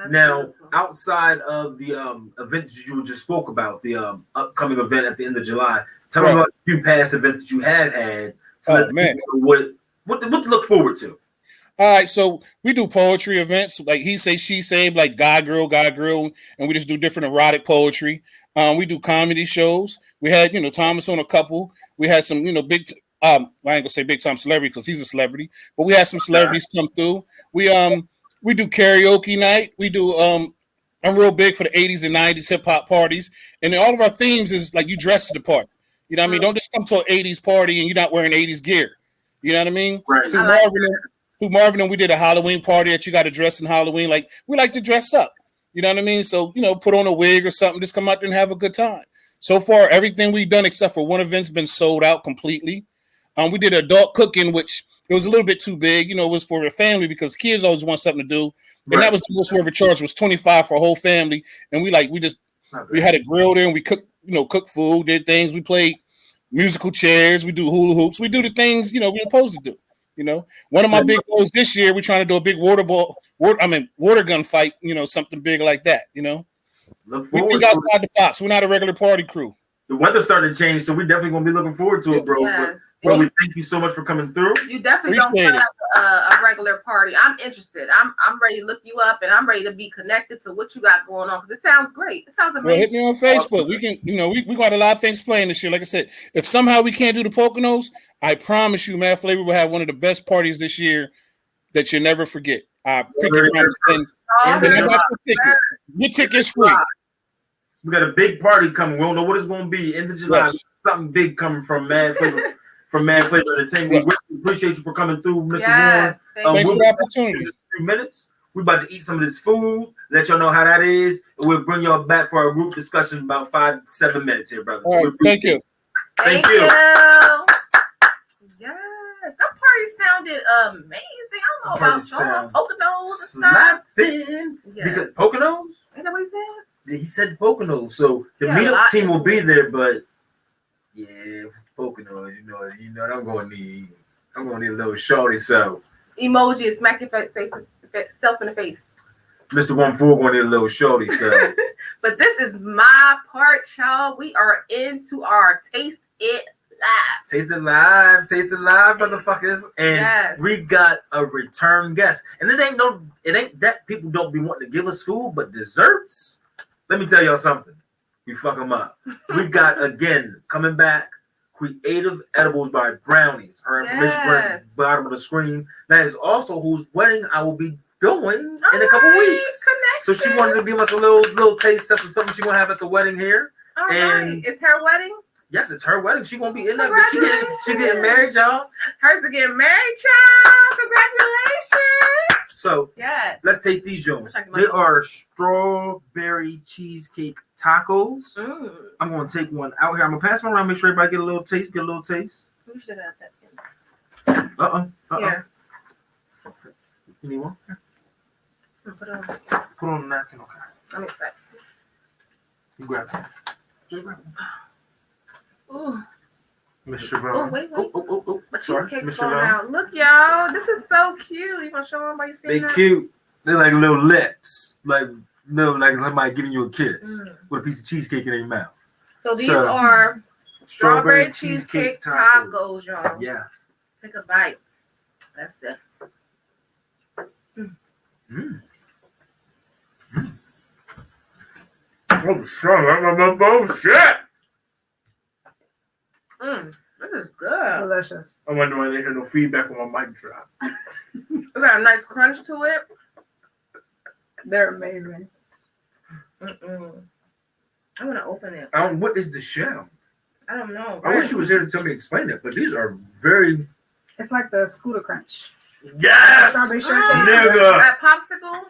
Now, outside of the event that you just spoke about, the upcoming event at the end of July, tell me about a few past events that you have had. So what to look forward to. All right, so we do poetry events like He Say, She Say, like guy, girl, and we just do different erotic poetry. We do comedy shows. We had, Thomas on a couple. We had some, big. I ain't gonna say big time celebrity because he's a celebrity, but we had some celebrities come through. We do karaoke night. We do. I'm real big for the 80s and 90s hip hop parties, and then all of our themes is like you dress the part. You know what I mean? Don't just come to an 80s party and you're not wearing 80s gear. You know what I mean? Right. Through Marvin, and we did a Halloween party that you got to dress in Halloween. Like we like to dress up. You know what I mean? So, put on a wig or something, just come out there and have a good time. So far, everything we've done except for one event's been sold out completely. We did adult cooking, which it was a little bit too big. It was for the family because kids always want something to do. And that was the most we ever charged was $25 for a whole family. And we had a grill there and we cooked food, did things. We played musical chairs. We do hula hoops. We do the things, we're supposed to do. One of my big goals this year, we're trying to do a big water gun fight, something big like that, We think outside the box. We're not a regular party crew. The weather's starting to change, so we're definitely going to be looking forward to it, bro. Yes. Bro, we thank you so much for coming through. You definitely don't sound like a regular party. I'm interested. I'm ready to look you up, and I'm ready to be connected to what you got going on because it sounds great. It sounds amazing. Well, hit me on Facebook. We can, we got a lot of things playing this year. Like I said, if somehow we can't do the Poconos, I promise you, Mad Flavor will have one of the best parties this year that you'll never forget. I pick your promise. And I got your ticket's free. We got a big party coming. We don't know what it's going to be. End of July, something big coming from Mad Flavor. From Mad Flavor Entertainment. We really appreciate you for coming through, Mr. Yes, Warren. Thanks for the opportunity. In a few minutes, we're about to eat some of this food, let y'all know how that is, and we'll bring y'all back for our group discussion in about 5-7 minutes here, brother. All right, thank you. Thank you. Yes, that party sounded amazing. I don't know about y'all. Poconos and stuff. Because Poconos? Ain't that what he said? He said Poconos. So the meetup team will be there, but yeah, if it's Poconos, you know what I'm gonna need a little shorty. So emoji is smack yourself in the face. Mr. 14 gonna need a little shorty. So but this is my part, y'all. We are into our Taste It Live. Taste it live, motherfuckers. And we got a return guest. And it ain't that people don't be wanting to give us food, but desserts. Let me tell y'all something. We fuck them up. We got, again, coming back, Creative Edibles by Brownies. Her information at the bottom of the screen. That is also whose wedding I will be doing in a couple weeks. So she wanted to give us a little taste test of something she's going to have at the wedding here. All right. It's her wedding? Yes, it's her wedding. She won't be in there, but she getting married, y'all. Hers are getting married, child. Congratulations. So let's taste these Jones. They are strawberry cheesecake tacos. I'm gonna take one out here. I'm gonna pass them around, make sure everybody get a little taste. Who should have that? Yeah. You need one? Put on the napkin, okay. I'm excited. You grab some. Just grab one. Ooh. Miss Siobhan. Wait. Oh. My cheesecake's falling out. Look, y'all. This is so cute. You gonna show them while you standing They cute. They're like little lips. Like No, like somebody giving you a kiss with a piece of cheesecake in their mouth. So these are strawberry cheesecake tacos, y'all. Yes. Take a bite. That's it. Oh, strong. Oh, shit. This is good. Delicious. I wonder why they hear no feedback on my mic drop. It got a nice crunch to it. They're amazing. I'm gonna open it. What is the shell? I don't know. I wish you was here to tell me explain it, but these are very. It's like the Scooter Crunch. Yes, Strawberry shortcake. nigga. That popsicle.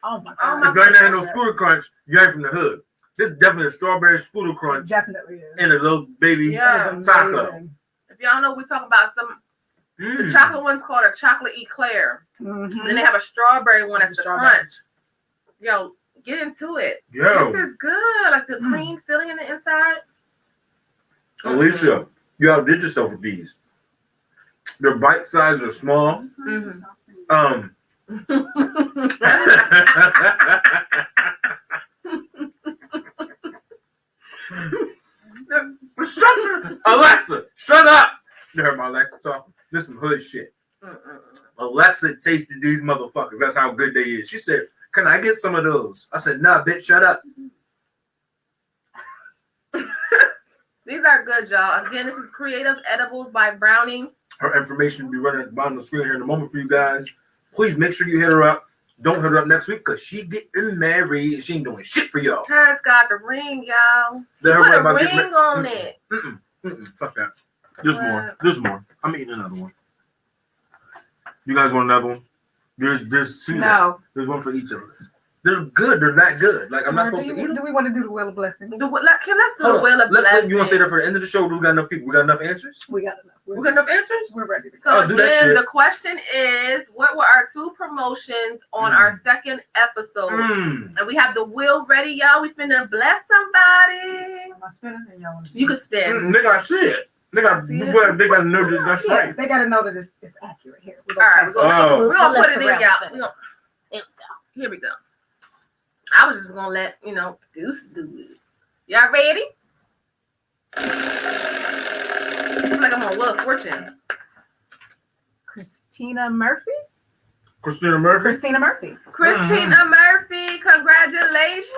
Oh my Oh god. my If you ain't had no Scooter Crunch, you ain't from the hood. This is definitely a strawberry Scooter Crunch It definitely is. and a little baby Yeah. taco. Amazing. If y'all know, we talk about some. The chocolate one's called a chocolate eclair. Mhm. Then they have a strawberry one that's the Strawberry. crunch. Yo, get into it. Yo, This is good. Like the cream filling in the inside. Alicia, you outdid yourself with these. Their bite size are small. Alexa, shut up! You heard my Alexa talking. This is some hood shit. Alexa tasted these motherfuckers. That's how good they is. She said, "Can I get some of those?" I said, "Nah, bitch, shut up." These are good, y'all. Again, this is Creative Edibles by Brownie. Her information will be running at the bottom of the screen here in a moment for you guys. Please make sure you hit her up. Don't hit her up next week because she getting married. She ain't doing shit for y'all. Hers got the ring, y'all. Let her Put worry a about ring getting on it. Fuck that. There's more. There's more. I'm eating another one. You guys want another one? There's two. No. There's one for each of us. They're good. They're that good. Like I'm not supposed to eat them. Do we want to do the Wheel of Blessing? Let's do the Wheel of You Blessing. want to say that for the end of the show? Do we got enough people? We got enough answers? We got enough. We got enough answers? We're ready to go. So do that again, shit. the question is, what were our 2 promotions on our second episode? And we have the wheel ready, y'all. We finna bless somebody. Am I spinning? And y'all want to spin? You can spin. They got shit. They got to know that that's Yeah, right. they got to know that it's accurate here. All right, we're gonna put it in, y'all. Here we go. I was just gonna let Deuce do it. Y'all ready? It's like I'm on Wheel of Fortune. Christina Murphy. Christina Murphy. Christina Murphy, congratulations.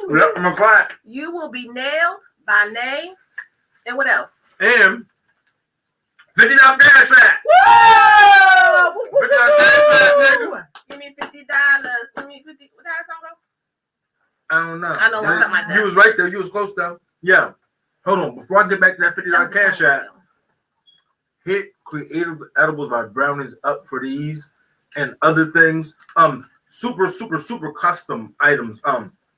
Yep, I'm a clap. You will be nailed by Nay. And what else? And $50 cash app. Whoa! $50 cash app, nigga. Give me $50. Give me 50. What that song go? I don't know. I know something like that. You was right there. You was close though. Yeah. Hold on. Before I get back to that $50 cash app, hit Creative Edibles by Brownies up for these and other things. Super custom items.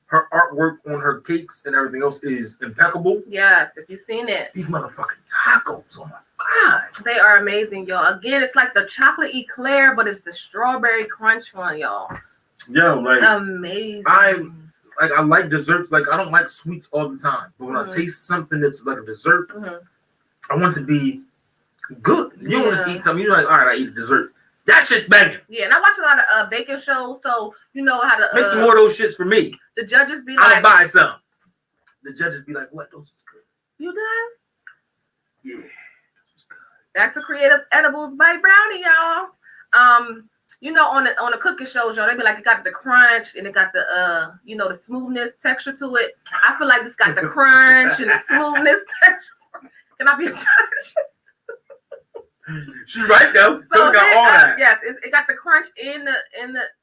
Her artwork on her cakes and everything else is impeccable. Yes, if you've seen it. These motherfucking tacos. Oh my God. They are amazing, y'all. Again, it's like the chocolate eclair, but it's the strawberry crunch one, y'all. Yo, like amazing. I like desserts. Like I don't like sweets all the time, but when I taste something that's like a dessert, I want it to be good. You don't just eat something. You're like, all right, I eat a dessert. That shit's banging. Yeah, and I watch a lot of baking shows, so you know how to make some more of those shits for me. The judges be I'll like, buy some. The judges be like, what? Those is good. You done? Yeah. Back to Creative Edibles by Brownie, y'all. You know, on the cooking shows, y'all, they be like, it got the crunch and it got the the smoothness texture to it. I feel like this got the crunch and the smoothness texture. Can I be a judge? She's right though. So it got all that. Yes, it got the crunch in the.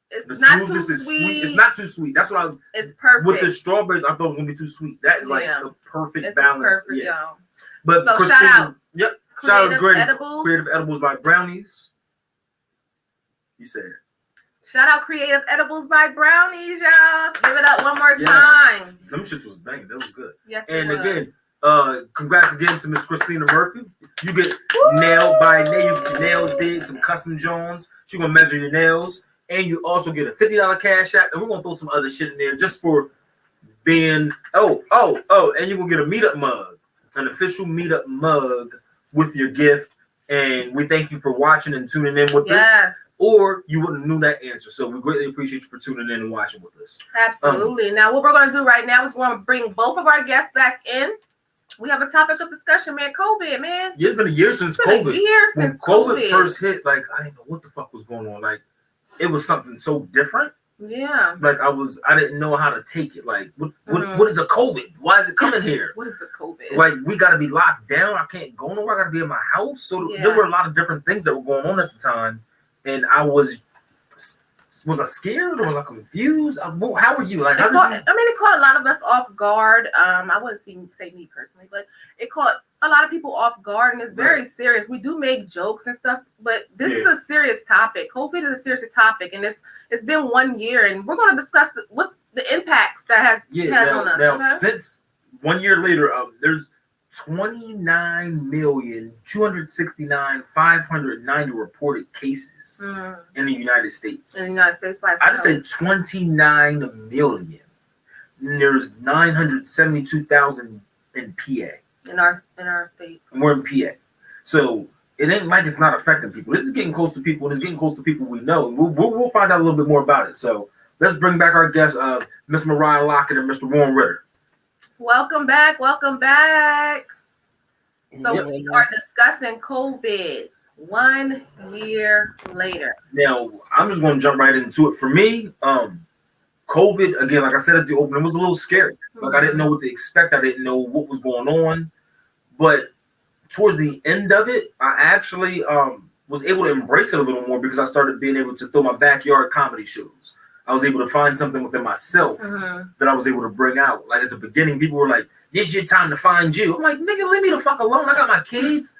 It's the not too is sweet. It's not too sweet. That's what I was. It's perfect. With the strawberries, I thought it was gonna be too sweet. That is like the perfect balance. Perfect, y'all. But so shout out. Yep. Creative Shout out Edibles. Creative Edibles by Brownies. You said it. Shout out Creative Edibles by Brownies, y'all. Give it up one more time. Them shits was banging. That was good. Yes, and again, congrats again to Miss Christina Murphy. You get nailed by Nay. You get your nails did, some custom Jones. She gonna measure your nails. And you also get a $50 cash app. And we're gonna throw some other shit in there just for being and you're gonna get a meetup mug, an official meetup mug with your gift. And we thank you for watching and tuning in with us. Or you wouldn't have knew that answer. So we greatly appreciate you for tuning in and watching with us. Absolutely. Now, what we're going to do right now is we're going to bring both of our guests back in. We have a topic of discussion, man. COVID, man. Yeah, it's been a year since COVID. When COVID first hit, like, I didn't know what the fuck was going on. Like, it was something so different. Yeah. Like, I didn't know how to take it. Like, what is a COVID? Why is it coming here? What is a COVID? Like, we got to be locked down. I can't go nowhere. I got to be in my house. So there were a lot of different things that were going on at the time. And I was I scared or was I confused? How were you? Like, it caught a lot of us off guard. I wouldn't say me personally, but it caught a lot of people off guard, and it's very serious. We do make jokes and stuff, but this is a serious topic. COVID is a serious topic, and it's been 1 year, and we're going to discuss what's the impacts that has on us. Now, since 1 year later, there's 29,269,590 reported cases in the United States. In the United States, I just said 29 million. And there's 972,000 in PA. In our state. And we're in PA. So it ain't like it's not affecting people. This is getting close to people, and it's getting close to people we know. We'll find out a little bit more about it. So let's bring back our guests, Miss Mariah Lockett and Mr. Warren Ritter. Welcome back. So we are discussing COVID 1 year later. Now, I'm just going to jump right into it. For me, COVID, again, like I said at the opening, was a little scary. Like, I didn't know what to expect. I didn't know what was going on. But towards the end of it, I actually was able to embrace it a little more because I started being able to throw my backyard comedy shows. I was able to find something within myself that I was able to bring out. Like, at the beginning, people were like, "This is your time to find you." I'm like, "Nigga, leave me the fuck alone. I got my kids.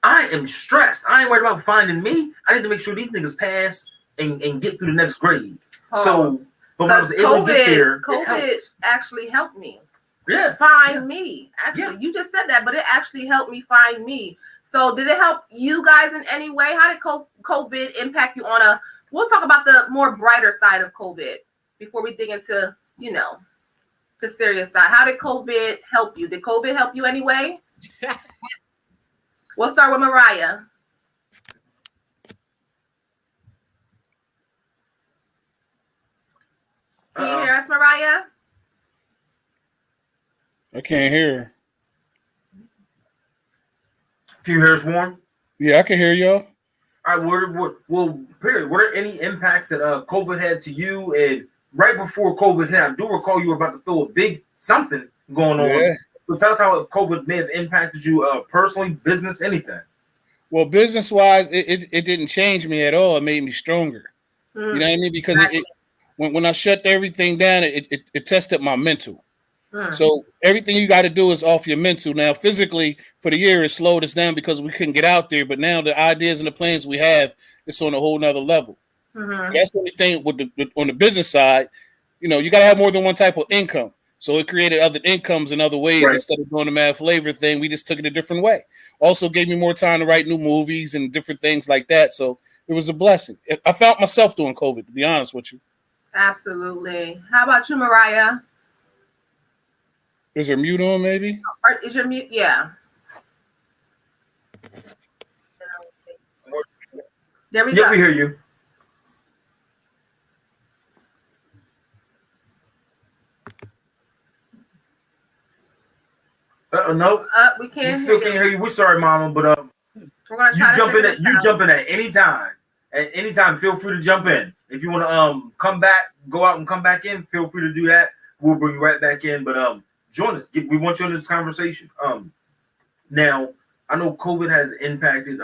I am stressed. I ain't worried about finding me. I need to make sure these niggas pass and get through the next grade." So, but when I was able to get there, COVID actually helped me. Yeah. Find me. Actually, you just said that, but it actually helped me find me. So did it help you guys in any way? How did COVID impact you on a... We'll talk about the more brighter side of COVID before we dig into, the serious side. How did COVID help you? Did COVID help you anyway? We'll start with Mariah. Can you hear us, Mariah? I can't hear her. Can you hear us, Warren? Yeah, I can hear y'all. All right, period. Were there any impacts that COVID had to you? And right before COVID hit, I do recall you were about to throw a big something going on. Yeah. So tell us how COVID may have impacted you personally, business, anything. Well, business-wise, it didn't change me at all. It made me stronger. You know what I mean? Because when I shut everything down, it tested my mental. So everything you got to do is off your mental. Now, physically, for the year, it slowed us down because we couldn't get out there. But now the ideas and the plans we have, it's on a whole nother level. That's the only thing on the business side. You got to have more than one type of income. So it created other incomes in other ways. Right. Instead of doing the Mad Flavor thing, we just took it a different way. Also gave me more time to write new movies and different things like that. So it was a blessing. I found myself doing COVID, to be honest with you. Absolutely. How about you, Mariah? Is there mute on, maybe? Or is your mute? Yeah. There we go. Yeah, we hear you. No. We can't. We still can't hear you. We're sorry, Mama, but we're gonna try you jump in at any time. At any time, feel free to jump in. If you want to come back, go out and come back in, feel free to do that. We'll bring you right back in. But join us. We want you in this conversation. Now, I know COVID has impacted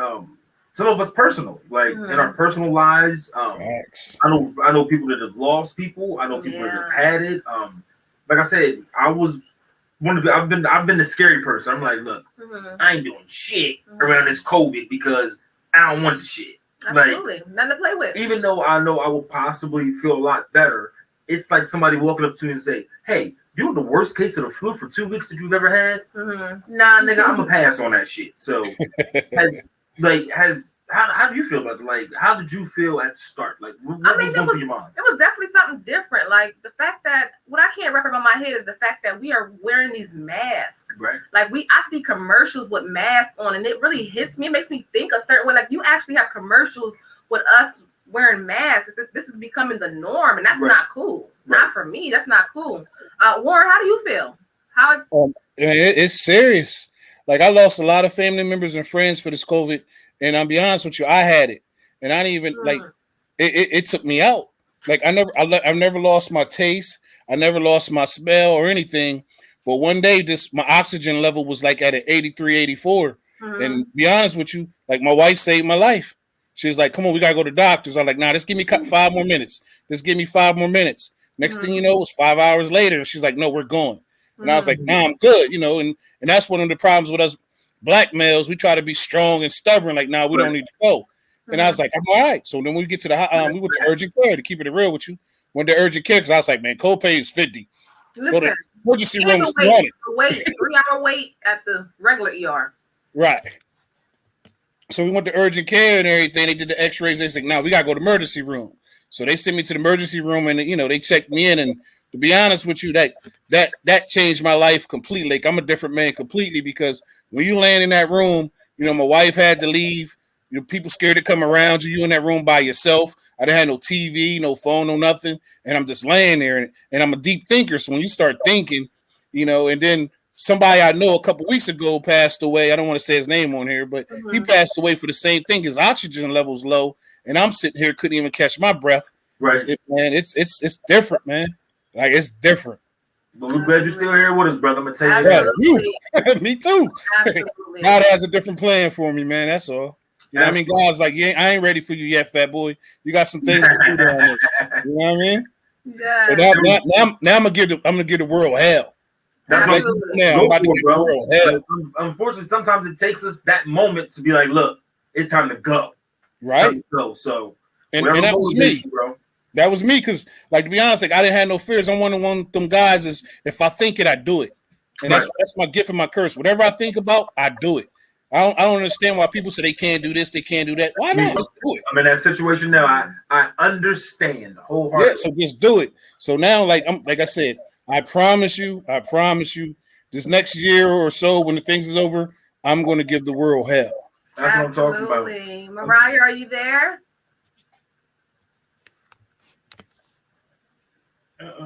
some of us personally, like in our personal lives. I know people that have lost people. I know people that have had it. Like I said, I've been the scary person. I'm like, look, I ain't doing shit around this COVID because I don't want the shit. Absolutely, like, nothing to play with. Even though I know I will possibly feel a lot better, it's like somebody walking up to me and say, "Hey, you know the worst case of the flu for 2 weeks that you've ever had? Nah, nigga, I'm gonna pass on that shit." So has how do you feel about it? Like, how did you feel at the start? Like, what was going through your mind? It was definitely something different. Like the fact that what I can't wrap around my head is the fact that we are wearing these masks. Right. Like I see commercials with masks on, and it really hits me. It makes me think a certain way. Like you actually have commercials with us wearing masks. This is becoming the norm, and that's not cool. Right. Not for me. That's not cool. Warren, how do you feel? How is it's serious. Like I lost a lot of family members and friends for this COVID. And I'll be honest with you, I had it, and I didn't even like it took me out. Like I've never lost my taste, I never lost my smell or anything. But one day, my oxygen level was like at an 83, 84. And to be honest with you, like my wife saved my life. She's like, "Come on, we gotta go to the doctors." I'm like, "Nah, just give me 5 more minutes. Just give me 5 more minutes." Next thing you know, it was 5 hours later, and she's like, "No, we're going." And I was like, "Nah, I'm good," and that's one of the problems with us. Black males, we try to be strong and stubborn. Like, we don't need to go. And I was like, I'm all right. So then we get to we went to urgent care, to keep it real with you. Went to urgent care because I was like, man, copay is $50. Listen, the emergency room is $200. Wait, 3-hour wait at the regular ER. Right. So we went to urgent care and everything. They did the x-rays. They said, we got to go to the emergency room. So they sent me to the emergency room and, they checked me in. And to be honest with you, that changed my life completely. Like, I'm a different man completely because when you land in that room, my wife had to leave. People scared to come around you. You in that room by yourself. I didn't have no TV, no phone, no nothing. And I'm just laying there. And I'm a deep thinker. So when you start thinking, and then somebody I know a couple weeks ago passed away. I don't want to say his name on here, but he passed away for the same thing. His oxygen level's low. And I'm sitting here, couldn't even catch my breath. Right. Man, it's different, man. Like, it's different. But we're glad you're still here with us, brother. I'm going to tell you that. Me too. Absolutely. God has a different plan for me, man. That's all. You know what I mean? God's like, I ain't ready for you yet, fat boy. You got some things to do down there. You know what I mean? Yeah. So now I'm gonna give the world hell. That's like now I'm about to give the world hell. Unfortunately, sometimes it takes us that moment to be like, look, it's time to go. Right. To go. So and that was me, bro. That was me, because, like, to be honest, like, I didn't have no fears. I'm one of them guys is if I think it, I do it. And that's my gift and my curse. Whatever I think about, I do it. I don't understand why people say they can't do this, they can't do that. Why not? Just do it. I'm in that situation now. I understand wholeheartedly. Yeah, so just do it. So now, like I said, I promise you, this next year or so, when the things is over, I'm going to give the world hell. That's what I'm talking about. Mariah, are you there?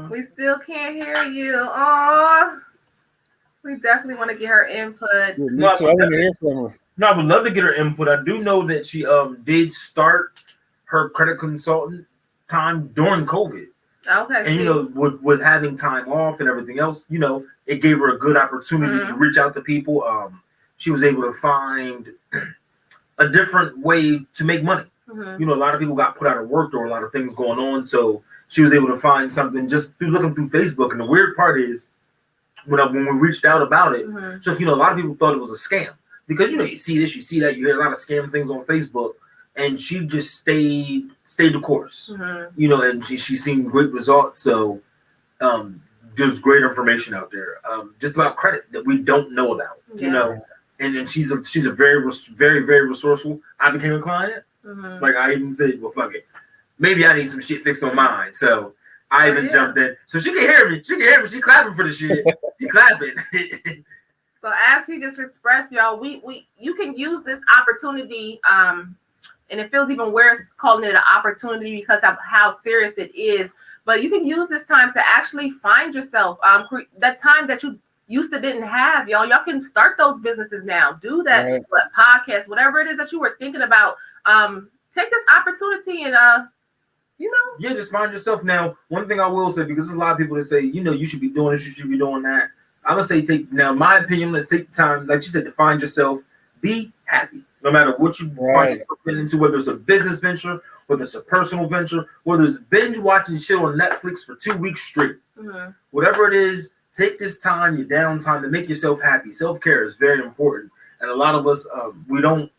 We still can't hear you. Oh, we definitely want to get her input. Yeah, so I want to hear from her. No, I would love to get her input. I do know that she did start her credit consultant time during COVID. Okay. And with having time off and everything else, it gave her a good opportunity to reach out to people. She was able to find a different way to make money. A lot of people got put out of work. There were a lot of things going on, so she was able to find something just through looking through Facebook. And the weird part is when we reached out about it, so a lot of people thought it was a scam because you see this, you see that, you hear a lot of scam things on Facebook, and she just stayed the course, and she seen great results. So there's great information out there, just about credit that we don't know about, and then she's a very, very, very resourceful. I became a client. Like I even said, well, fuck it. Maybe I need some shit fixed on mine. So I even jumped in. So she can hear me. She clapping for the shit. She clapping. So as he just expressed, y'all, you can use this opportunity, and it feels even worse calling it an opportunity because of how serious it is. But you can use this time to actually find yourself. That time that you used to didn't have, y'all can start those businesses now. Do that, podcast, whatever it is that you were thinking about. Take this opportunity and just find yourself. Now, one thing I will say, because there's a lot of people that say, you should be doing this, you should be doing that. I'm gonna say my opinion, let's take the time, like you said, to find yourself. Be happy. No matter what you find yourself into, whether it's a business venture, whether it's a personal venture, whether it's binge watching shit on Netflix for 2 weeks straight. Whatever it is, take this time, your downtime, to make yourself happy. Self-care is very important. And a lot of us, we don't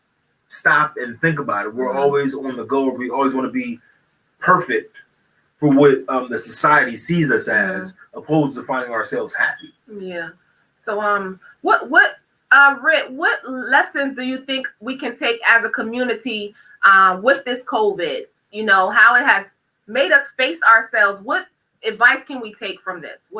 stop and think about it. We're always on the go. We always want to be perfect for what the society sees us as, opposed to finding ourselves happy. Yeah. So what Rick, what lessons do you think we can take as a community with this COVID? You know, how it has made us face ourselves. What advice can we take from this?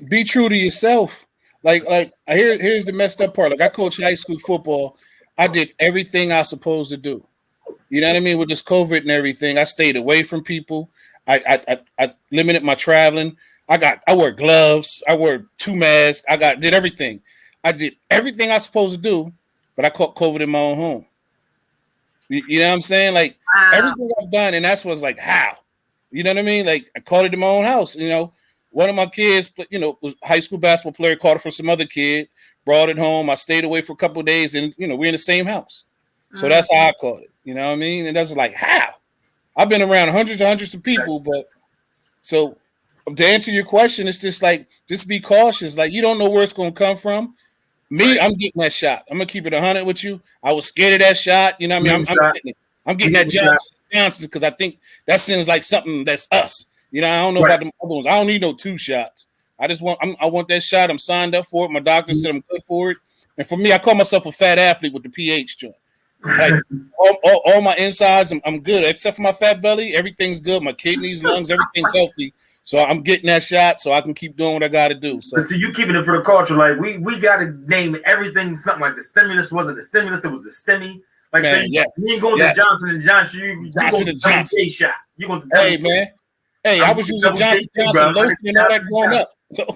Be true to yourself. Like here's the messed up part. Like I coach high school football. I did everything I was supposed to do. You know what I mean? With this COVID and everything, I stayed away from people. I limited my traveling. I wore gloves. I wore 2 masks. Did everything. I did everything I was supposed to do, but I caught COVID in my own home. You know what I'm saying? Like everything I've done, and that's what's like how. You know what I mean? Like I caught it in my own house. You know, one of my kids, you know, was a high school basketball player, caught it from some other kid, brought it home. I stayed away for a couple of days, and you know, we're in the same house. So that's how I caught it. You know what I mean? And that's like how. I've been around hundreds of people, but so to answer your question, it's just like just be cautious. Like you don't know where it's gonna come from. Me, I'm getting that shot. I'm gonna keep it 100 with you. I was scared of that shot. You know what I mean? I'm getting that Johnson because I think that seems like something that's us. You know, I don't know about the other ones. I don't need no 2 shots. I want that shot. I'm signed up for it. My doctor said I'm good for it. And for me, I call myself a fat athlete with the pH joint. Like all my insides, I'm good except for my fat belly. Everything's good. My kidneys, lungs, everything's healthy. So I'm getting that shot so I can keep doing what I got to do. So see, you keeping it for the culture. Like we got to name everything something like the stimulus wasn't the stimulus. It was the stimmy. Like man, you ain't going to Johnson & Johnson. You going to Johnson shot. You going to hey man. Hey, I was using Johnson lotion and all that growing up. So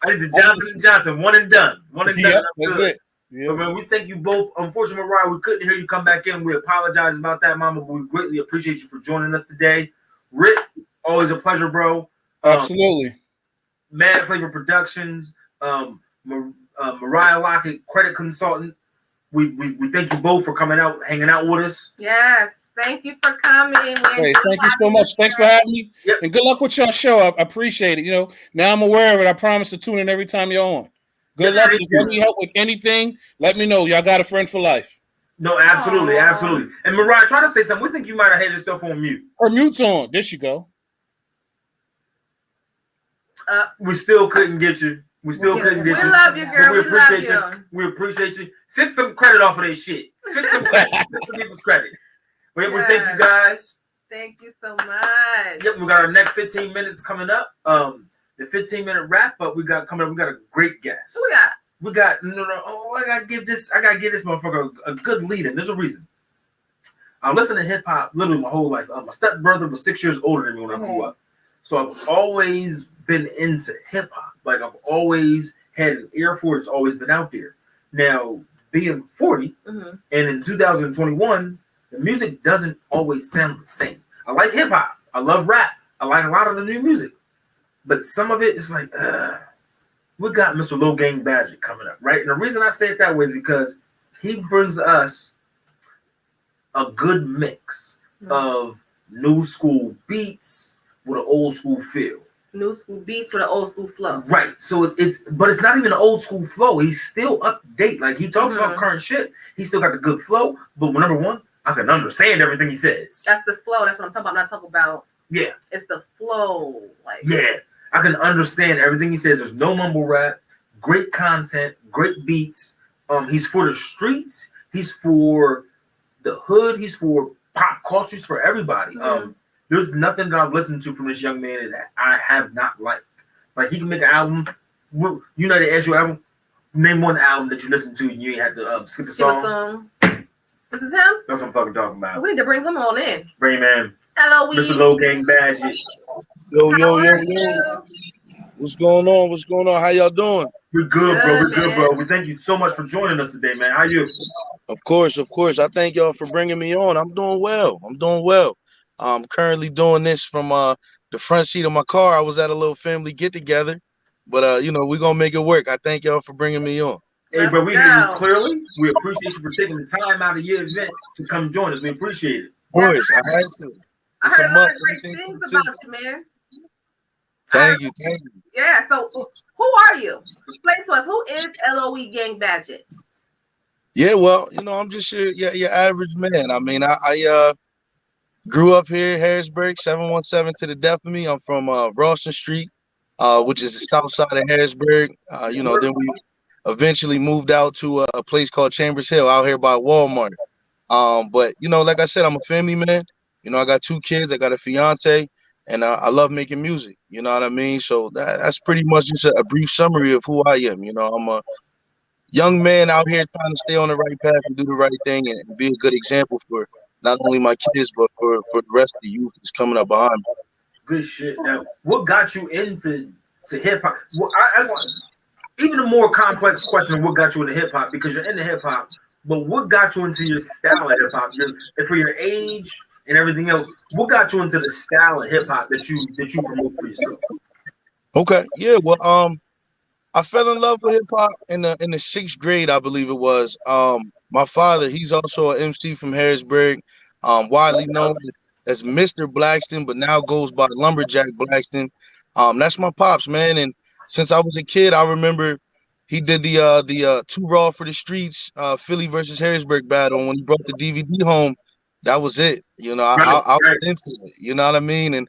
I did the Johnson one and done. One and done. That's it. But man, we thank you both. Unfortunately, Mariah, we couldn't hear you come back in. We apologize about that, Mama. But we greatly appreciate you for joining us today. Rick, always a pleasure, bro. Absolutely. Mad Flavor Productions, Mariah Lockett, credit consultant. We thank you both for coming out, hanging out with us. Yes, thank you for coming. Hey, thank you so much. Thanks for having me. Yep. And good luck with your show. I appreciate it. You know, now I'm aware of it. I promise to tune in every time you're on. Good luck. If you need help with anything, let me know. Y'all got a friend for life. No, absolutely, absolutely. And Mariah, try to say something. We think you might have had yourself on mute. Her mute's on. There you go. We still couldn't get you. We love you, girl. We appreciate you. We appreciate you. Fix some credit off of that shit. Fix some credit. Fix some people's credit. We thank you guys. Thank you so much. Yep, we got our next 15 minutes coming up. The 15-minute wrap up we got coming up. We got a great guest. Who we got? We got I gotta give this motherfucker a good lead in. There's a reason. I listened to hip hop literally my whole life. My stepbrother was 6 years older than me when I grew up. So I've always been into hip hop. Like I've always had an ear for it. It's always been out there. Now, being 40 and in 2021, the music doesn't always sound the same. I like hip hop. I love rap. I like a lot of the new music. But some of it is like, we got Mr. Lil Gang Badget coming up, right? And the reason I say it that way is because he brings us a good mix of new school beats with an old school feel. New school beats with an old school flow. Right. So it's not even an old school flow. He's still up to date. Like he talks about current shit. He still got the good flow. But number one, I can understand everything he says. That's the flow. That's what I'm talking about. I'm not talking about. Yeah. It's the flow. Like I can understand everything he says. There's no mumble rap. Great content. Great beats. He's for the streets. He's for the hood. He's for pop culture. He's for everybody. There's nothing that I've listened to from this young man that I have not liked. Like he can make an album. You know the actual album. Name one album that you listen to and you ain't had to skip a song. This is him? That's what I'm fucking talking about. So we need to bring him on in. Bring him in. Hello, Mr. Lil Gang Badget. Yo. What's going on? How y'all doing? We're good, bro. We're good, bro. We thank you so much for joining us today, man. How you? Of course. I thank y'all for bringing me on. I'm doing well. I'm currently doing this from the front seat of my car. I was at a little family get together, but we're gonna make it work. I thank y'all for bringing me on. Hey, bro, we hear you clearly. We appreciate you for taking the time out of your event to come join us. We appreciate it. Of course, I had to. I heard a lot of great things about you, man. Thank you. Yeah. So, who are you? Explain to us. Who is LOE Gang Badget? Yeah, well, I'm just your average man. I mean, I grew up here in Harrisburg, 717 to the death of me. I'm from Rawson Street, which is the south side of Harrisburg. Then we eventually moved out to a place called Chambers Hill out here by Walmart. But you know, like I said, I'm a family man. You know, I got 2 kids, I got a fiance, and I love making music. You know what I mean? So that's pretty much just a brief summary of who I am. You know, I'm a young man out here trying to stay on the right path and do the right thing and be a good example for not only my kids but for the rest of the youth that's coming up behind me. Good shit. Now, what got you into hip hop? Well, I want even a more complex question of what got you into hip hop, because you're into hip hop, but what got you into your style of hip hop? And for your age and everything else, what got you into the style of hip hop that you promote for yourself? Okay, yeah, well, I fell in love with hip hop in the 6th grade, I believe it was. My father, he's also an MC from Harrisburg, widely known as Mr. Blackston, but now goes by Lumberjack Blackston. That's my pops, man. And since I was a kid, I remember he did the Too Raw for the Streets Philly versus Harrisburg battle. And when he brought the DVD home, that was it. You know, I was into it. You know what I mean? And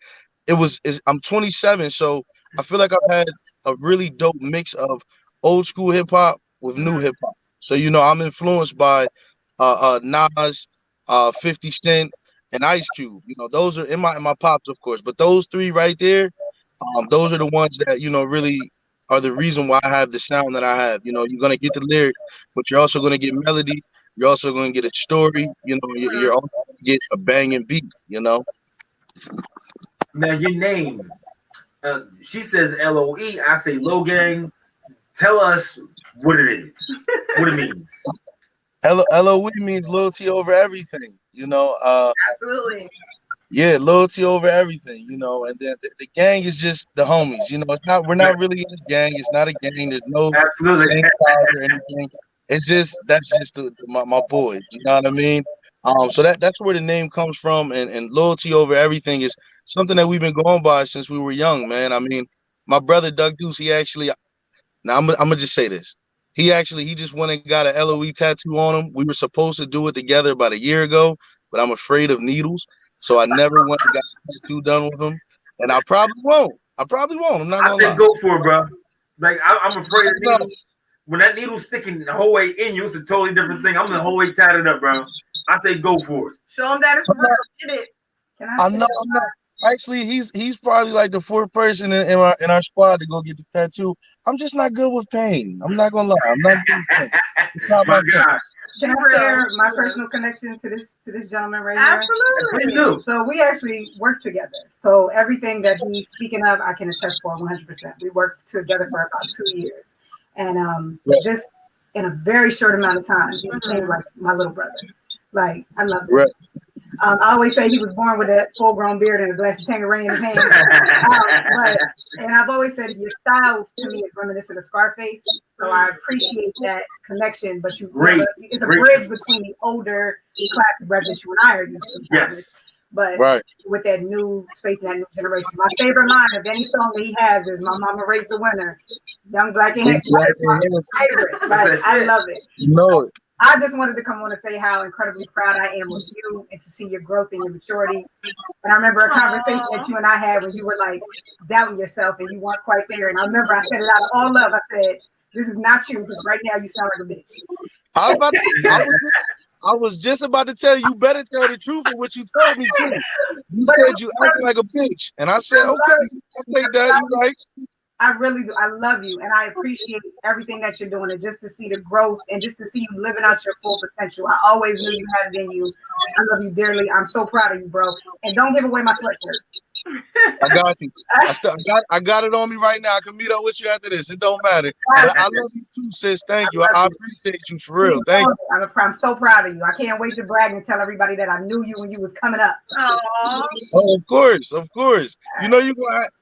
I'm 27, so I feel like I've had a really dope mix of old school hip hop with new hip hop. So, you know, I'm influenced by Nas, 50 Cent, and Ice Cube. You know, those are in my pops, of course, but those 3 right there, those are the ones that, you know, really are the reason why I have the sound that I have. You know, you're gonna get the lyric, but you're also gonna get melody. You're also gonna get a story. You know, you're also gonna get a banging beat. You know. Now your name, she says LOE. I say Logang. Tell us what it is. What it means. LOE means loyalty over everything. You know. Absolutely. Yeah, loyalty over everything, you know, and then the gang is just the homies, you know. We're not really in a gang. It's not a gang. There's no absolutely gang or anything. It's just that's just my boys, you know what I mean? So that's where the name comes from, and loyalty over everything is something that we've been going by since we were young, man. I mean, my brother Doug Deuce, he actually, now I'm gonna just say this. He just went and got an LOE tattoo on him. We were supposed to do it together about a year ago, but I'm afraid of needles. So I never went and got a tattoo done with him, and I probably won't. I'm not gonna lie. Go for it, bro. Like I'm afraid of needles. When that needle's sticking the whole way in you, it's a totally different thing. I'm the whole way tatted up, bro. I say go for it. Show him that it's real. Get it. I'm not. Actually, he's probably like the 4th person in our squad to go get the tattoo. I'm just not good with pain. I'm not gonna lie. I'm not good with pain. It's not my God. Can I share my personal connection to this gentleman right here? Absolutely. So we actually work together. So everything that he's speaking of, I can attest for 100%. We worked together for about 2 years, and just in a very short amount of time, he became like my little brother. Like I love it. Right. I always say he was born with a full-grown beard and a glass of Tanqueray in his hand. And I've always said your style to me is reminiscent of Scarface. So I appreciate that connection. But it's a bridge between the older classic rap that you and I are used to. Yes. But with that new space and that new generation. My favorite line of any song that he has is "My Mama Raised the Winner." Young Black and Hip. That's my favorite. Like, I love it. You know it. I just wanted to come on and say how incredibly proud I am of you and to see your growth and your maturity. And I remember a conversation that you and I had when you were like doubting yourself and you weren't quite there. And I remember I said it out of all love. I said, "This is not you, because right now you sound like a bitch." I was just about to tell you, better tell the truth of what you told me too. You said you act like a bitch, and I said, "Okay, I'll take that." You right? I really do. I love you, and I appreciate everything that you're doing, and just to see the growth and just to see you living out your full potential. I always knew you had it in you. I love you dearly. I'm so proud of you, bro. And don't give away my sweatshirt. I got you. I got it on me right now. I can meet up with you after this. It don't matter. But I love you too, sis. Thank you. I appreciate you for real. Thank you. I'm so proud of you. I can't wait to brag and tell everybody that I knew you when you was coming up. Oh, of course.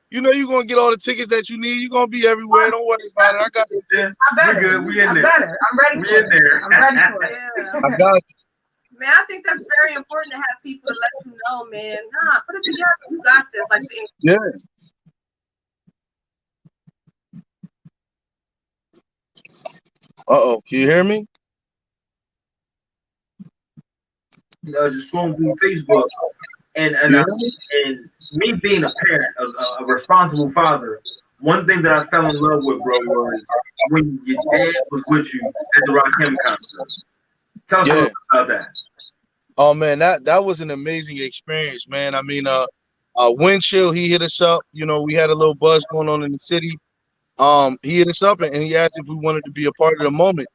You know you're gonna get all the tickets that you need. You're gonna be everywhere. Don't worry about it. I got it. We're good. We in there. I'm ready for it. I'm ready for it. I got you. Man, I think that's very important to have people to let you know, man. Nah, put it together. You got this. Like, yeah. Uh-oh, can you hear me? Just scrolling through Facebook, and me being a parent, a responsible father, one thing that I fell in love with, bro, was when your dad was with you at the Rakim concert. Tell us a little about that. Oh man, that was an amazing experience, man. I mean, Windchill, he hit us up. You know, we had a little buzz going on in the city. He hit us up and he asked if we wanted to be a part of the moment.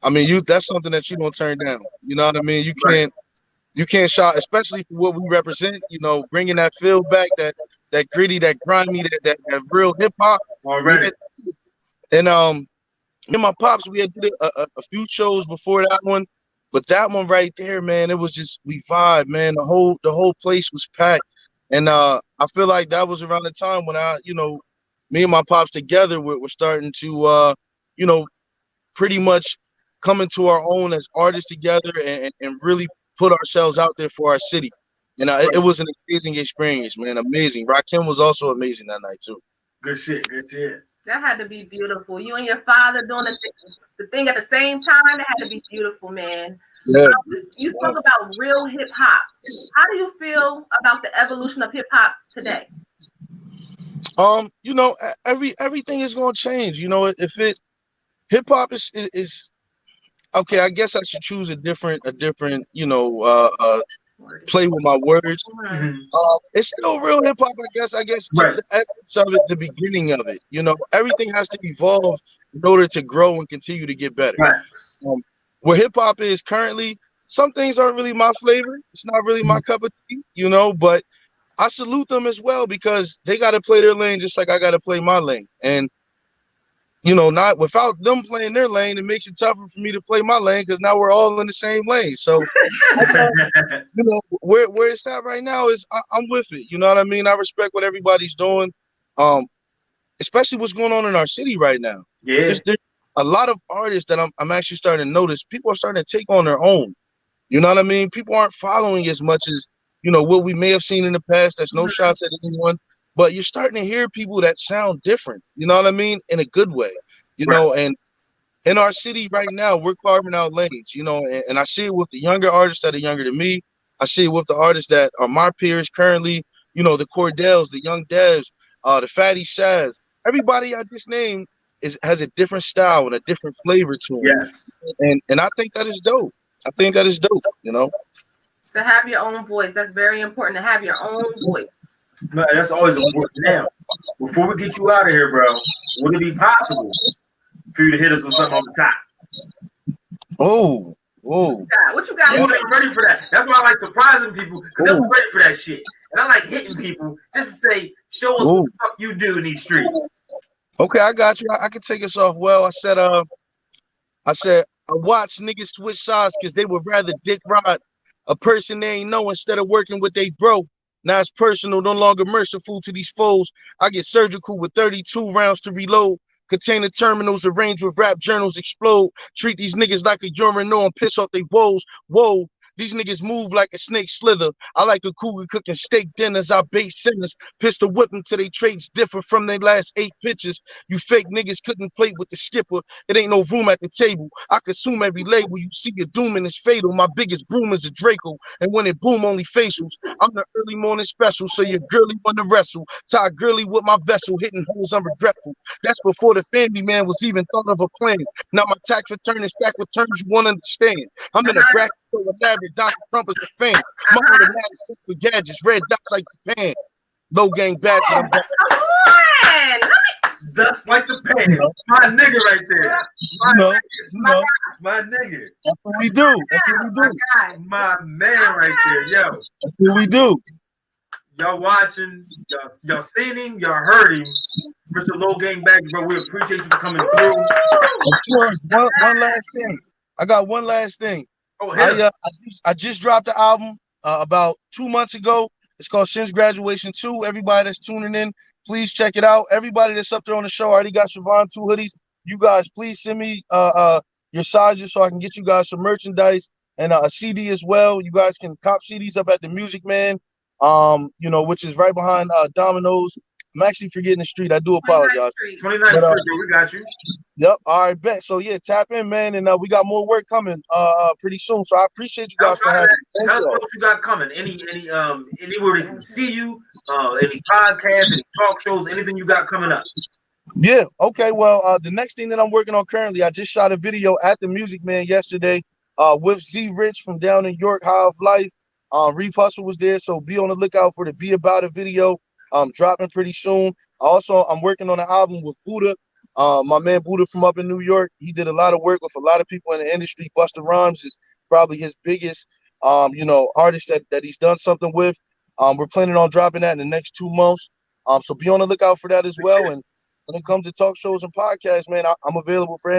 I mean, that's something that you don't turn down. You know what I mean? You can't shout, especially for what we represent. You know, bringing that feel back, that gritty, that grimy, that real hip hop. Already. And me and my pops, we had did a few shows before that one, but that one right there, man, it was just we vibe, man. The whole place was packed, and I feel like that was around the time when me and my pops together were starting to pretty much come into our own as artists together and really put ourselves out there for our city. And it was an amazing experience, man. Amazing. Rakim was also amazing that night too. Good shit. That had to be beautiful. You and your father doing the thing at the same time. That had to be beautiful, man. Yeah. You spoke about real hip hop. How do you feel about the evolution of hip hop today? Everything is going to change. You know, if hip hop is okay, I guess I should choose a different, play with my words. Mm-hmm. It's still real hip hop, I guess. Right. The essence of it, the beginning of it. You know, everything has to evolve in order to grow and continue to get better. Right. Where hip hop is currently, some things aren't really my flavor. It's not really my cup of tea, but I salute them as well because they got to play their lane just like I got to play my lane. And not without them playing their lane, it makes it tougher for me to play my lane because now we're all in the same lane. So, where it's at right now is I'm with it. You know what I mean? I respect what everybody's doing, especially what's going on in our city right now. Yeah, there's a lot of artists that I'm actually starting to notice. People are starting to take on their own. You know what I mean? People aren't following as much as what we may have seen in the past. That's no shots at anyone. But you're starting to hear people that sound different, you know what I mean? In a good way, and in our city right now, we're carving out lanes, and I see it with the younger artists that are younger than me. I see it with the artists that are my peers currently, the Cordells, the Young Devs, the Fatty Saz. Everybody I just named has a different style and a different flavor to it. Yeah. And I think that is dope. To have your own voice, that's very important, to have your own voice. No, that's always important. Now, before we get you out of here, bro, would it be possible for you to hit us with something on the top? Oh. What you got? You ain't ready for that. That's why I like surprising people, because they're ready for that shit. And I like hitting people just to say, show us what the fuck you do in these streets. Okay, I got you. I can take us off well. I said I watch niggas switch sides because they would rather dick ride a person they ain't know instead of working with they bro. Now it's personal, no longer merciful to these foes. I get surgical with 32 rounds to reload. Container terminals arranged with rap journals explode. Treat these niggas like a urinal and piss off they woes. Whoa. These niggas move like a snake slither. I like a cougar cooking steak dinners. I bait sinners. Pistol whip them till they traits differ from their last 8 pitches. You fake niggas couldn't play with the skipper. It ain't no room at the table. I consume every label. You see your doom and it's fatal. My biggest broom is a Draco. And when it boom, only facials. I'm the early morning special, so your girly wanna wrestle. Tie girly with my vessel, hitting holes, I'm regretful. That's before the family man was even thought of a plan. Now my tax return is stacked with terms you won't understand. I'm in a bracket so elaborate. Donald Trump is the fan. My automatic for gadgets, red dots like Japan. Low gang badge. Come on! Dust like the pan. My nigga right there. My nigga. That's what we do. My man right there. Yo. That's what we do. Y'all watching, y'all seen him, y'all heard him. Mr. Low Gang Back, bro. We appreciate you for coming through. Of course. One last thing. I got one last thing. Oh, I just dropped the album about 2 months ago. It's called Since Graduation 2. Everybody that's tuning in, please check it out. Everybody that's up there on the show, I already got Siobhan 2 hoodies. You guys, please send me your sizes so I can get you guys some merchandise and a CD as well. You guys can cop CDs up at the Music Man, which is right behind Domino's. I'm actually forgetting the street. I do apologize. 29th Street, we got you. Yep. All right, bet. So yeah, tap in, man, and we got more work coming pretty soon. So I appreciate you guys for having me. Tell us what you got coming. Anywhere we can see you, any podcasts, any talk shows, anything you got coming up. Yeah. Okay. Well, the next thing that I'm working on currently, I just shot a video at the Music Man yesterday with Z Rich from down in York, High of Life. Reef Hustle was there, so be on the lookout for the Be About It video. Dropping pretty soon. Also, I'm working on an album with Buddha. My man Buddha from up in New York. He did a lot of work with a lot of people in the industry. Busta Rhymes is probably his biggest, artist that he's done something with. We're planning on dropping that in the next 2 months. So be on the lookout for that as well. And when it comes to talk shows and podcasts, man, I'm available for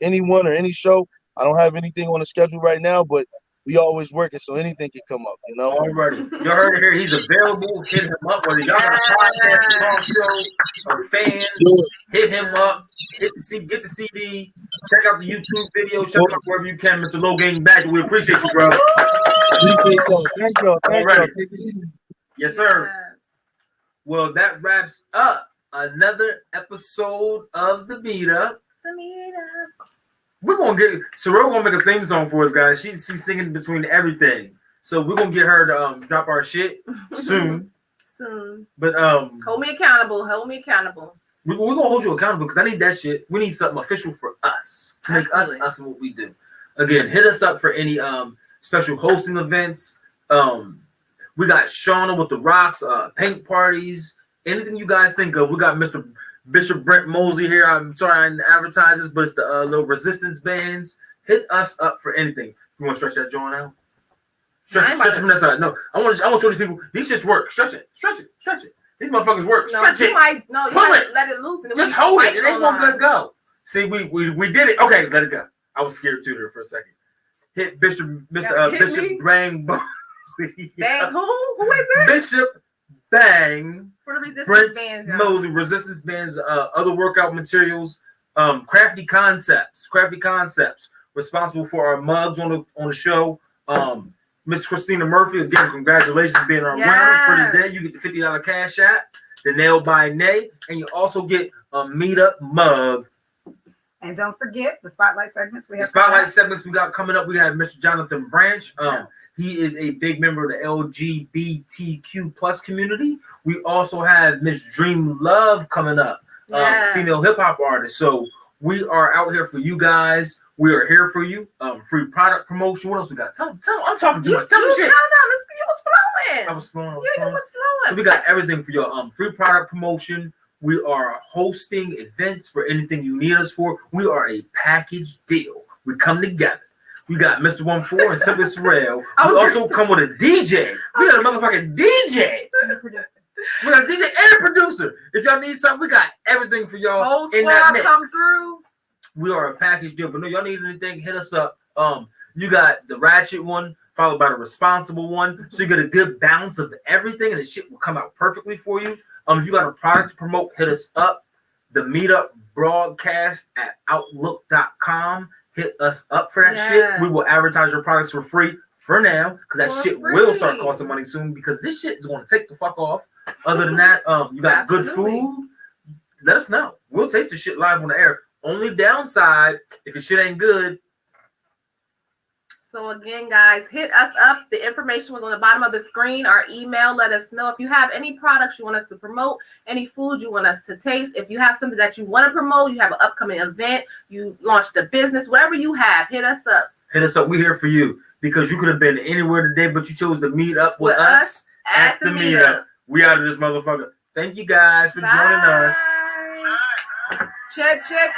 anyone or any show. I don't have anything on the schedule right now, but we always working, so anything can come up, you know. Already, you heard it here. He's available. Hit him up. Whether y'all got a podcast, talk show, or fan, hit him up. Get the CD. Check out the YouTube video. Check out wherever you can, Mr. Low Gang Badger. We appreciate you, bro. Appreciate y'all. Thank y'all. Yes, sir. Well, that wraps up another episode of the Meetup. We're gonna make a theme song for us, guys. She's singing between everything, so we're gonna get her to drop our shit soon. But hold me accountable. We're gonna hold you accountable because I need that shit. We need something official for us to make us and what we do. Again, hit us up for any special hosting events. We got Shauna with the Rocks, paint parties, anything you guys think of. We got Mr. Bishop Brent Mosley here. I'm sorry I didn't advertise this, but it's the little resistance bands. Hit us up for anything. You want to stretch that joint out? Stretch it from that side. No, I want to show these people. These shits work. Stretch it. These motherfuckers work. Stretch it. You might let it loose. Just hold it. It ain't won't let go. See, we did it. Okay, let it go. I was scared too there for a second. Hit Bishop Bang Mosley. Bang who? Who is it? Bishop Bang. For the resistance bands. Mosley, resistance bands, other workout materials, Crafty Concepts, responsible for our mugs on the show. Miss Christina Murphy, again, congratulations being our winner for the day. You get the $50 cash app, the Nail by Nay, and you also get a Meetup mug. And don't forget the spotlight segments we have. We got coming up. We have Mr. Jonathan Branch. He is a big member of the LGBTQ plus community. We also have Miss Dream Love coming up, female hip hop artist. So we are out here for you guys. We are here for you. Free product promotion. What else we got? Tell them. I'm talking too much. Tell them shit. You was flowing. I was flowing. You was flowing. So we got everything for your free product promotion. We are hosting events for anything you need us for. We are a package deal. We come together. We got Mr. 14 and Simply Sorrel. We also come with a DJ. We got a motherfucking DJ. We got a DJ and a producer. If y'all need something, we got everything for y'all. Whole squad come through. We are a package deal. But no, y'all need anything, hit us up. You got the ratchet one, followed by the responsible one. So you get a good balance of everything, and the shit will come out perfectly for you. If you got a product to promote, hit us up. The Meetup broadcast at outlook.com. Hit us up for that shit. We will advertise your products for free for now, because that shit will start costing money soon, because this shit is going to take the fuck off. Other than that, you got good food. Let us know. We'll taste the shit live on the air. Only downside, if your shit ain't good. So again, guys, hit us up. The information was on the bottom of the screen. Our email, let us know if you have any products you want us to promote, any food you want us to taste. If you have something that you want to promote, you have an upcoming event, you launched a business, whatever you have, hit us up. Hit us up. We're here for you, because you could have been anywhere today, but you chose to meet up with us at the Meetup. We out of this motherfucker. Thank you guys for joining us. Check. Check.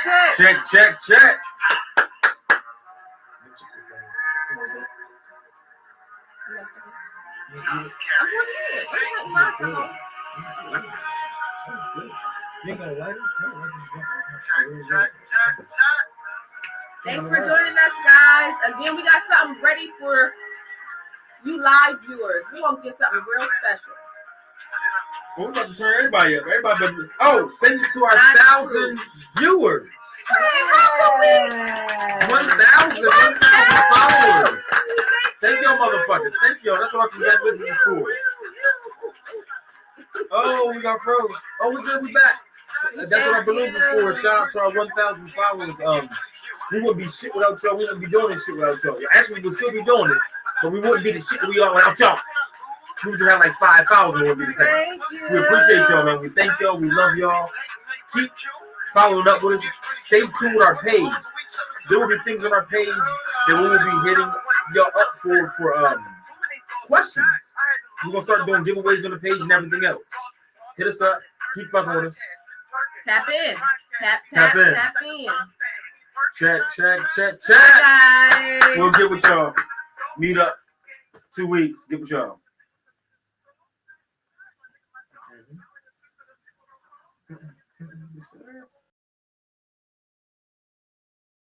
Thanks for joining us, guys. Again, we got something ready for you live viewers. We're going to get something real special. We're about to turn everybody up. Thank you to our 1,000 viewers. 1,000 followers. Thank y'all, motherfuckers. Thank y'all. That's what our congratulations is for. Oh, we got froze. Oh, we good. We back. That's what our balloons is for. Shout out to our 1,000 followers. We wouldn't be shit without y'all. We wouldn't be doing this shit without y'all. Actually, we'll still be doing it, but we wouldn't be the shit that we are without y'all. We would just have like 5 followers. It would be the same. We appreciate y'all, man. We thank y'all. We love y'all. Keep following up with us. Stay tuned with our page. There will be things on our page that we will be hitting y'all up for questions. We're gonna start doing giveaways on the page and everything else. Hit us up. Keep fucking with us. Tap in. Tap in. Tap in. Check. Bye, guys. We'll get with y'all. Meet up 2 weeks. Get with y'all.